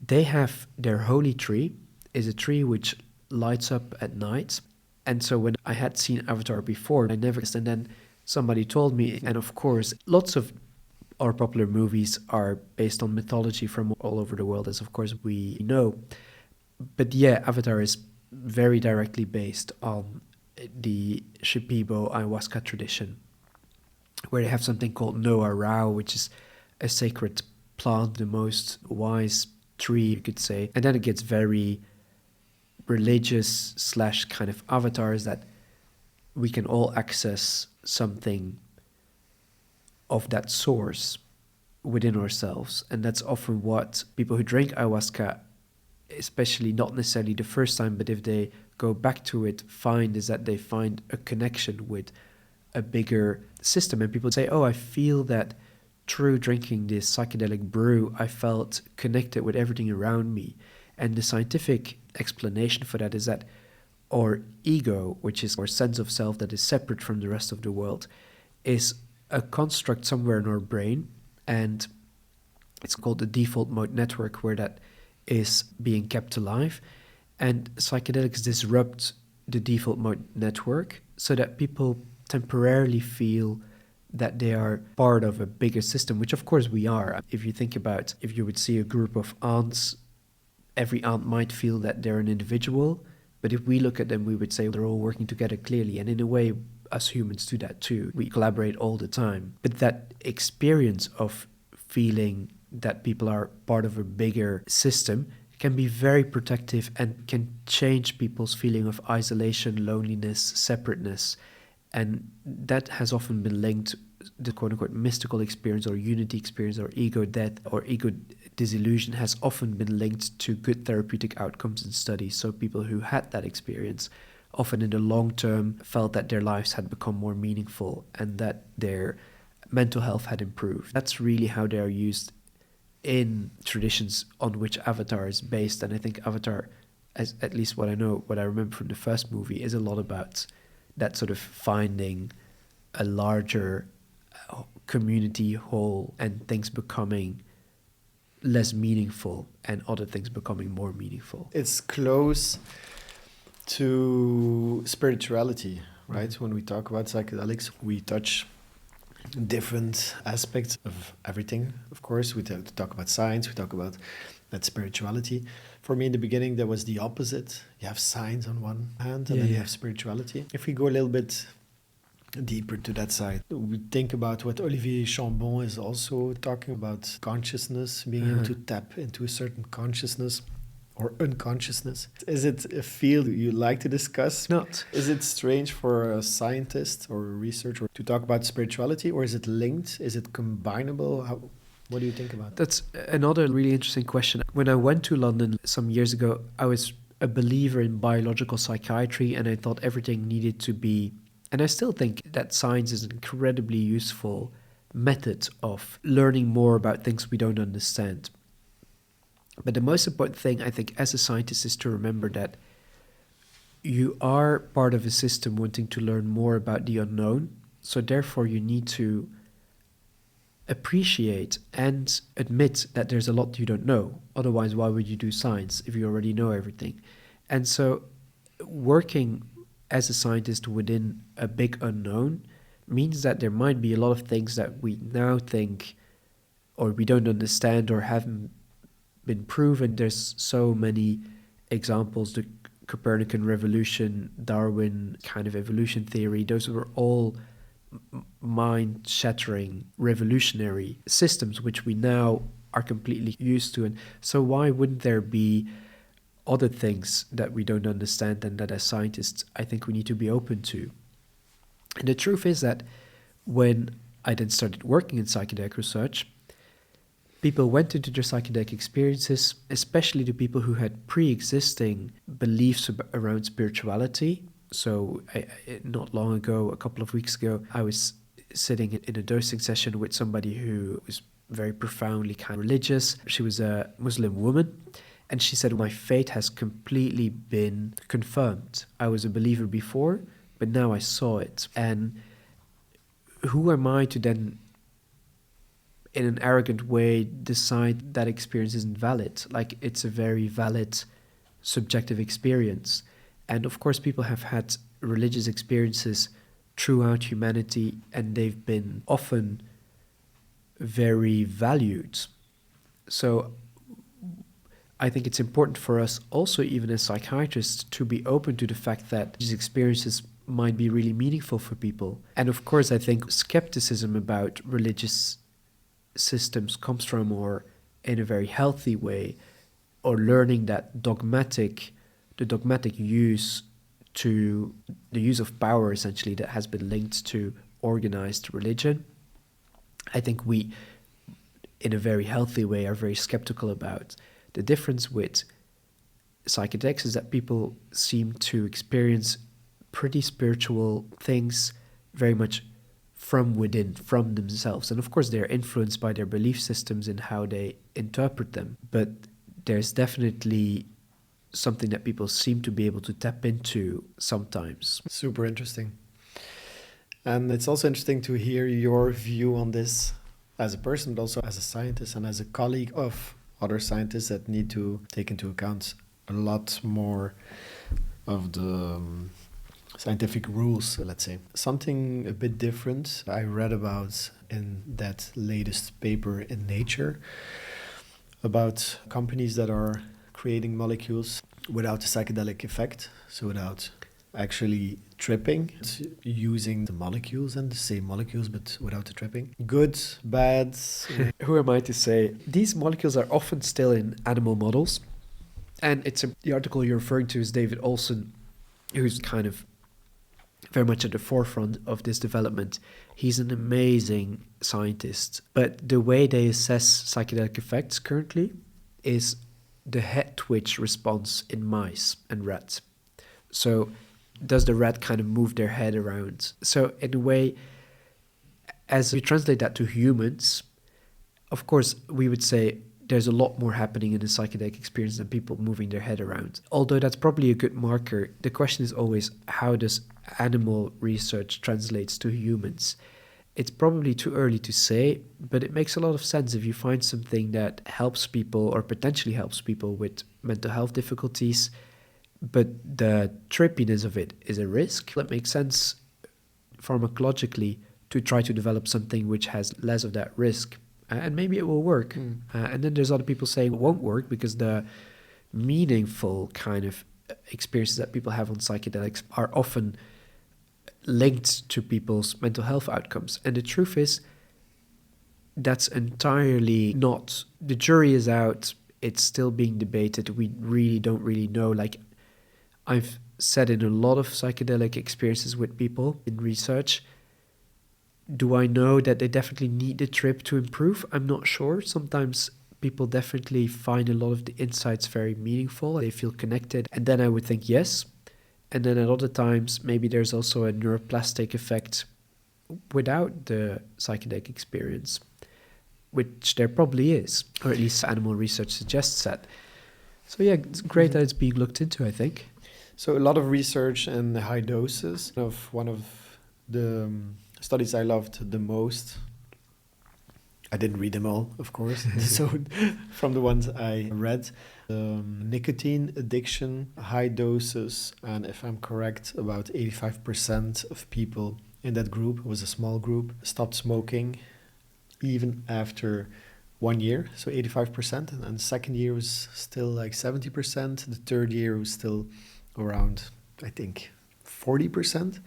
Speaker 2: they have their holy tree, is a tree which lights up at night. And so when I had seen Avatar before, I never, and then somebody told me, and of course, lots of our popular movies are based on mythology from all over the world, as of course we know. But yeah, Avatar is very directly based on the Shipibo ayahuasca tradition, where they have something called Noa Rao, which is a sacred plant, the most wise tree, you could say. And then it gets very religious / kind of avatars that we can all access something of that source within ourselves. And that's often what people who drink ayahuasca, especially not necessarily the first time, but if they go back to it, find is that they find a connection with a bigger system. And people say, oh, I feel that through drinking this psychedelic brew, I felt connected with everything around me. And the scientific explanation for that is that our ego, which is our sense of self that is separate from the rest of the world, is a construct somewhere in our brain, and it's called the default mode network, where that is being kept alive. And psychedelics disrupt the default mode network so that people temporarily feel that they are part of a bigger system, which of course we are. If you think about, if you would see a group of ants, every ant might feel that they're an individual, but if we look at them, we would say they're all working together clearly. And in a way, us humans do that too. We collaborate all the time. But that experience of feeling that people are part of a bigger system can be very protective and can change people's feeling of isolation, loneliness, separateness. And that has often been linked, the quote-unquote mystical experience or unity experience or ego death or ego disillusion has often been linked to good therapeutic outcomes in studies. So people who had that experience often in the long term felt that their lives had become more meaningful and that their mental health had improved. That's really how they are used in traditions on which Avatar is based. And I think Avatar as at least what I know, what I remember from the first movie, is a lot about that sort of finding a larger community whole and things becoming less meaningful and other things becoming more meaningful.
Speaker 1: It's close to spirituality, right?
Speaker 2: Mm-hmm.
Speaker 1: When we talk about psychedelics, we touch different aspects of everything. Of course, we talk about science, we talk about that spirituality. For me, in the beginning, there was the opposite. You have science on one hand, and then you have spirituality. If we go a little bit deeper to that side, we think about what Olivier Chambon is also talking about: consciousness, being able to tap into a certain consciousness or unconsciousness. Is it a field you like to discuss?
Speaker 2: Not.
Speaker 1: Is it strange for a scientist or a researcher to talk about spirituality, or is it linked? Is it combinable? What do you think about that?
Speaker 2: That's another really interesting question. When I went to London some years ago, I was a believer in biological psychiatry, and I thought everything needed to be, and I still think that science is an incredibly useful method of learning more about things we don't understand. But the most important thing, I think, as a scientist is to remember that you are part of a system wanting to learn more about the unknown. So therefore, you need to appreciate and admit that there's a lot you don't know. Otherwise, why would you do science if you already know everything? And so working as a scientist within a big unknown means that there might be a lot of things that we now think or we don't understand or haven't been proven. There's so many examples, the Copernican revolution, Darwin kind of evolution theory, those were all mind-shattering, revolutionary systems which we now are completely used to. And so why wouldn't there be other things that we don't understand and that as scientists I think we need to be open to? And the truth is that when I then started working in psychedelic research, people went into their psychedelic experiences, especially the people who had pre-existing beliefs around spirituality. So not long ago, a couple of weeks ago, I was sitting in a dosing session with somebody who was very profoundly kind of religious. She was a Muslim woman, and she said, my faith has completely been confirmed. I was a believer before, but now I saw it. And who am I to then, in an arrogant way, decide that experience isn't valid? Like, it's a very valid subjective experience. And of course, people have had religious experiences throughout humanity, and they've been often very valued. So I think it's important for us also, even as psychiatrists, to be open to the fact that these experiences might be really meaningful for people. And of course, I think skepticism about religious systems comes from, or in a very healthy way, or learning that the dogmatic use to the use of power, essentially, that has been linked to organized religion. I think we, in a very healthy way, are very skeptical about. The difference with psychedelics is that people seem to experience pretty spiritual things very much from within, from themselves. And of course, they're influenced by their belief systems and how they interpret them. But there's definitely something that people seem to be able to tap into sometimes.
Speaker 1: Super interesting. And it's also interesting to hear your view on this as a person, but also as a scientist and as a colleague of other scientists that need to take into account a lot more of the scientific rules, let's say. Something a bit different I read about in that latest paper in Nature about companies that are creating molecules without a psychedelic effect, so without actually tripping, using the molecules and the same molecules but without the tripping. Good, bad.
Speaker 2: Who am I to say? These molecules are often still in animal models, and the article you're referring to is David Olson, who's kind of very much at the forefront of this development. He's an amazing scientist, but the way they assess psychedelic effects currently is the head twitch response in mice and rats. So does the rat kind of move their head around? So in a way, as we translate that to humans, of course, we would say there's a lot more happening in a psychedelic experience than people moving their head around. Although that's probably a good marker, the question is always, how does animal research translates to humans? It's probably too early to say, but it makes a lot of sense if you find something that helps people or potentially helps people with mental health difficulties, but the trippiness of it is a risk. It makes sense pharmacologically to try to develop something which has less of that risk. And maybe it will work. And then there's other people saying it won't work because the meaningful kind of experiences that people have on psychedelics are often linked to people's mental health outcomes. And the truth is, that's entirely not. The jury is out. It's still being debated. We really don't really know. Like I've said in a lot of psychedelic experiences with people in research, do I know that they definitely need the trip to improve? I'm not sure. Sometimes people definitely find a lot of the insights very meaningful. They feel connected. And then I would think yes. And then at other times, maybe there's also a neuroplastic effect without the psychedelic experience, which there probably is, or at least animal research suggests that. So yeah, it's great that it's being looked into, I think.
Speaker 1: So a lot of research and high doses. One of the studies I loved the most, I didn't read them all, of course. So from the ones I read, nicotine addiction, high doses, and if I'm correct, about 85% of people in that group, it was a small group, stopped smoking even after 1 year, so 85%. And the second year was still like 70%. The third year was still around, I think, 40%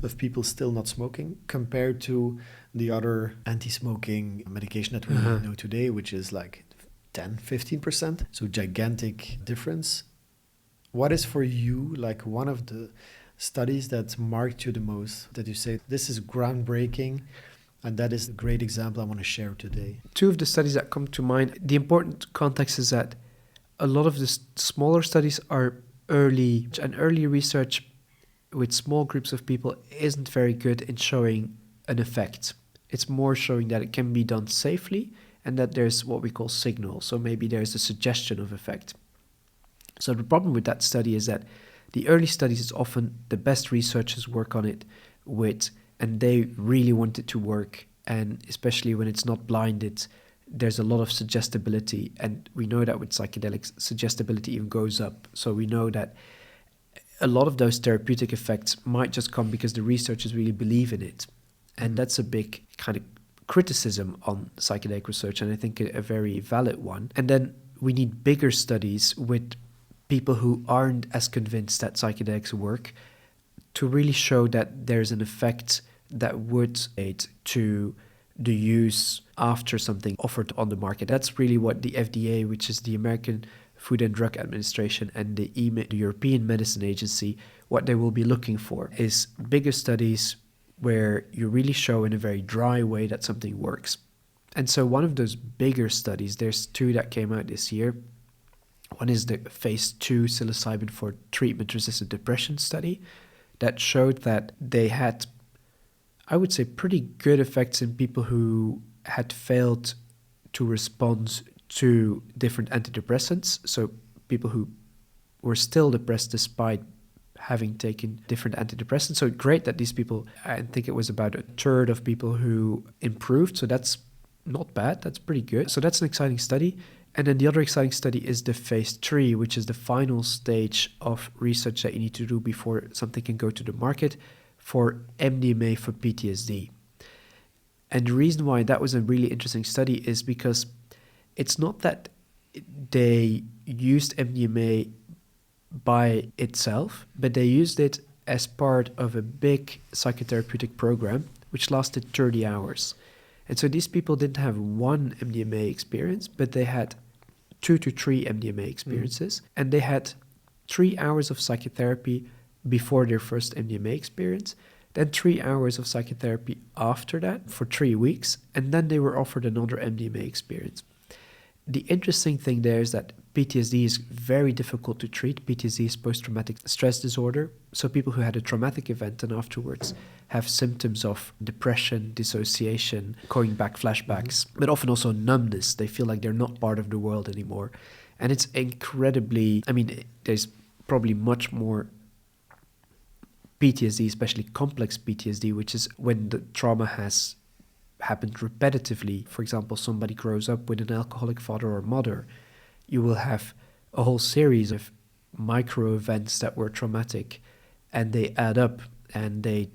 Speaker 1: of people still not smoking, compared to the other anti-smoking medication that we know today, which is like 10-15%. So gigantic difference. What is for you like one of the studies that marked you the most, that you say, this is groundbreaking, and that is a great example I want to share today?
Speaker 2: Two of the studies that come to mind, the important context is that a lot of the smaller studies are early, and early research with small groups of people isn't very good in showing an effect. It's more showing that it can be done safely and that there's what we call signal. So maybe there's a suggestion of effect. So the problem with that study is that the early studies is often the best researchers work on it with, and they really want it to work. And especially when it's not blinded, there's a lot of suggestibility. And we know that with psychedelics, suggestibility even goes up. So we know that a lot of those therapeutic effects might just come because the researchers really believe in it. And that's a big kind of criticism on psychedelic research, and I think a very valid one. And then we need bigger studies with people who aren't as convinced that psychedelics work to really show that there's an effect that would aid to the use after something offered on the market. That's really what the FDA, which is the American Food and Drug Administration, and the EMA, the European Medicine Agency, what they will be looking for is bigger studies where you really show in a very dry way that something works. And so one of those bigger studies, there's two that came out this year. One is the phase 2 psilocybin for treatment-resistant depression study that showed that they had, I would say, pretty good effects in people who had failed to respond to different antidepressants. So people who were still depressed despite having taken different antidepressants. So great that these people, I think it was about a third of people who improved. So that's not bad. That's pretty good. So that's an exciting study. And then the other exciting study is the phase 3, which is the final stage of research that you need to do before something can go to the market for MDMA for PTSD. And the reason why that was a really interesting study is because it's not that they used MDMA by itself, but they used it as part of a big psychotherapeutic program, which lasted 30 hours. And so these people didn't have one MDMA experience, but they had 2 to 3 MDMA experiences. And they had 3 hours of psychotherapy before their first MDMA experience, then 3 hours of psychotherapy after that for 3 weeks, and then they were offered another MDMA experience. the interesting thing there is that PTSD is very difficult to treat. PTSD is post-traumatic stress disorder. So people who had a traumatic event and afterwards have symptoms of depression, dissociation, going back flashbacks, but often also numbness. They feel like they're not part of the world anymore. And it's incredibly, there's probably much more PTSD, especially complex PTSD, which is when the trauma has happened repetitively. For example, somebody grows up with an alcoholic father or mother. You will have a whole series of micro events that were traumatic, and they add up and they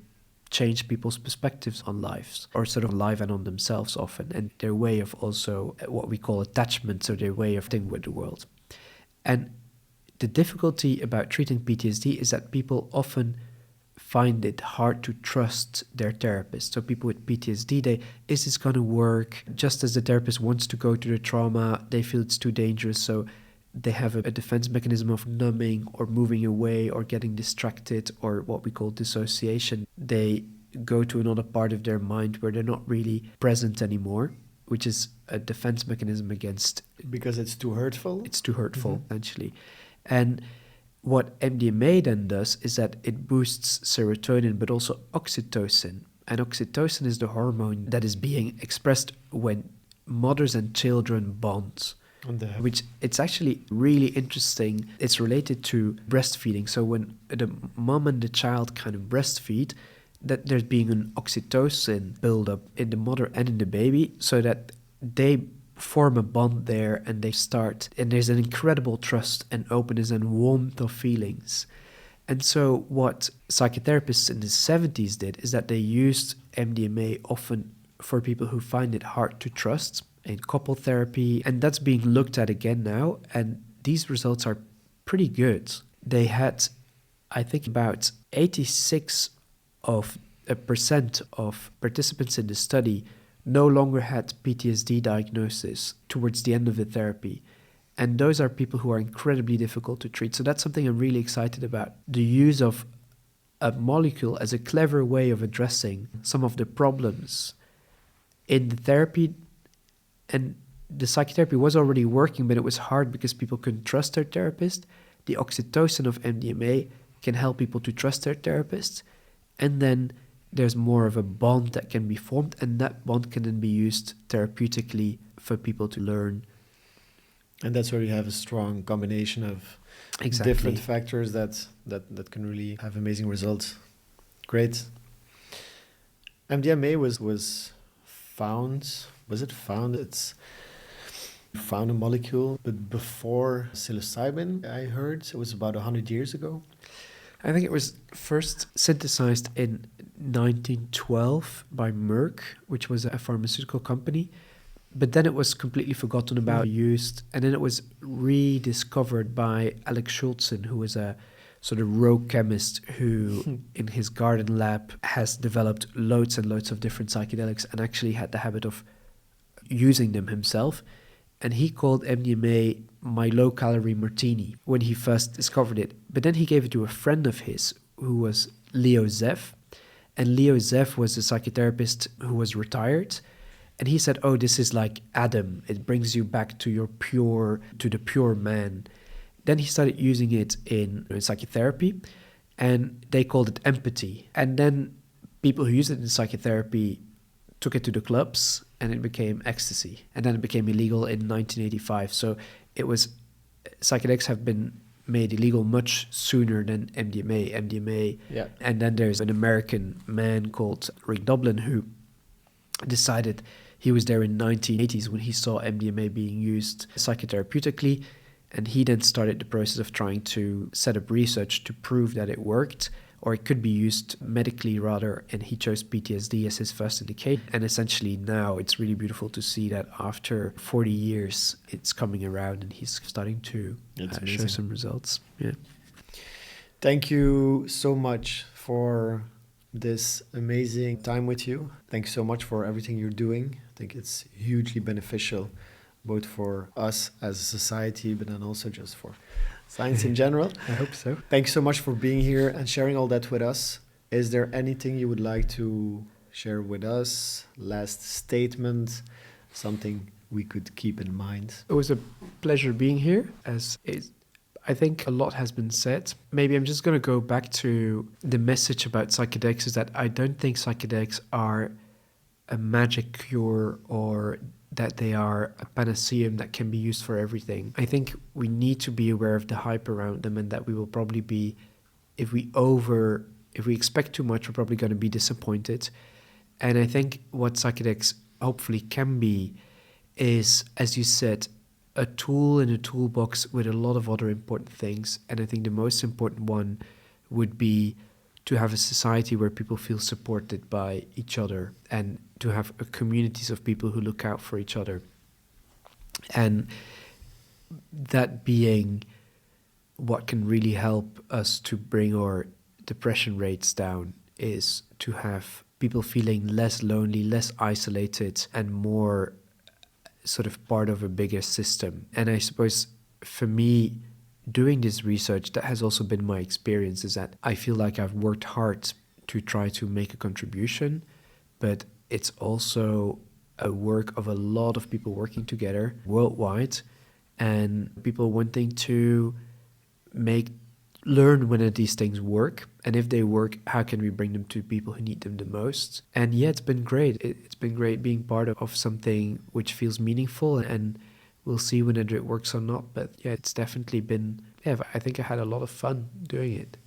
Speaker 2: change people's perspectives on lives, or sort of life and on themselves often, and their way of also what we call attachment, so their way of being with the world. And the difficulty about treating PTSD is that people often find it hard to trust their therapist. So people with PTSD, is this going to work? Just as the therapist wants to go to the trauma, they feel it's too dangerous, so they have a defense mechanism of numbing or moving away or getting distracted, or what we call dissociation. They go to another part of their mind where they're not really present anymore, which is a defense mechanism against...
Speaker 1: Because it's too hurtful?
Speaker 2: It's too hurtful, essentially. And what MDMA then does is that it boosts serotonin, but also oxytocin. And oxytocin is the hormone that is being expressed when mothers and children bond, which it's actually really interesting. It's related to breastfeeding. So when the mom and the child kind of breastfeed, that there's being an oxytocin buildup in the mother and in the baby, so that they form a bond there and they start, and there's an incredible trust and openness and warmth of feelings. And so what psychotherapists in the 70s did is that they used MDMA often for people who find it hard to trust in couple therapy, and that's being looked at again now, and these results are pretty good. They had, I think, about 86% of participants in the study no longer had PTSD diagnosis towards the end of the therapy. And those are people who are incredibly difficult to treat. So that's something I'm really excited about. The use of a molecule as a clever way of addressing some of the problems in the therapy. And the psychotherapy was already working, but it was hard because people couldn't trust their therapist. The oxytocin of MDMA can help people to trust their therapist. And then there's more of a bond that can be formed, and that bond can then be used therapeutically for people to learn.
Speaker 1: And that's where you have a strong combination of different factors that can really have amazing results. Great. MDMA was found. Was it found? It's found a molecule, but before psilocybin, I heard it was about 100 years ago.
Speaker 2: I think it was first synthesized in 1912 by Merck, which was a pharmaceutical company. But then it was completely forgotten about, used, and then it was rediscovered by Alex Schultzen, who was a sort of rogue chemist who, in his garden lab, has developed loads and loads of different psychedelics and actually had the habit of using them himself. And he called MDMA my low-calorie martini when he first discovered it. But then he gave it to a friend of his who was Leo Zeff. And Leo Zeff was a psychotherapist who was retired. And he said, oh, this is like Adam. It brings you back to the pure man. Then he started using it in psychotherapy, and they called it empathy. And then people who used it in psychotherapy took it to the clubs, and it became ecstasy. And then it became illegal in 1985. So psychedelics have been made illegal much sooner than MDMA. Yeah. And then there's an American man called Rick Doblin who decided, he was there in 1980s when he saw MDMA being used psychotherapeutically, and he then started the process of trying to set up research to prove that it worked, or it could be used medically rather, and he chose PTSD as his first indication. And essentially now it's really beautiful to see that after 40 years it's coming around and he's starting to show some results. Yeah.
Speaker 1: Thank you so much for this amazing time with you. Thanks so much for everything you're doing. I think it's hugely beneficial, both for us as a society, but then also just for science in general.
Speaker 2: I hope so.
Speaker 1: Thanks so much for being here and sharing all that with us. Is there anything you would like to share with us? Last statement, something we could keep in mind.
Speaker 2: It was a pleasure being here. I think a lot has been said. Maybe I'm just going to go back to the message about psychedelics is that I don't think psychedelics are a magic cure or that they are a panacea that can be used for everything. I think we need to be aware of the hype around them, and that we will probably be, if we expect too much, we're probably going to be disappointed. And I think what psychedelics hopefully can be is, as you said, a tool in a toolbox with a lot of other important things. And I think the most important one would be to have a society where people feel supported by each other and to have communities of people who look out for each other. And that being what can really help us to bring our depression rates down is to have people feeling less lonely, less isolated, and more sort of part of a bigger system. And I suppose for me, doing this research, that has also been my experience, is that I feel like I've worked hard to try to make a contribution, but it's also a work of a lot of people working together worldwide and people wanting to learn when these things work, and if they work, how can we bring them to people who need them the most? And yeah, it's been great. It's been great being part of something which feels meaningful, and we'll see whether it works or not. But yeah, it's definitely been, I think I had a lot of fun doing it.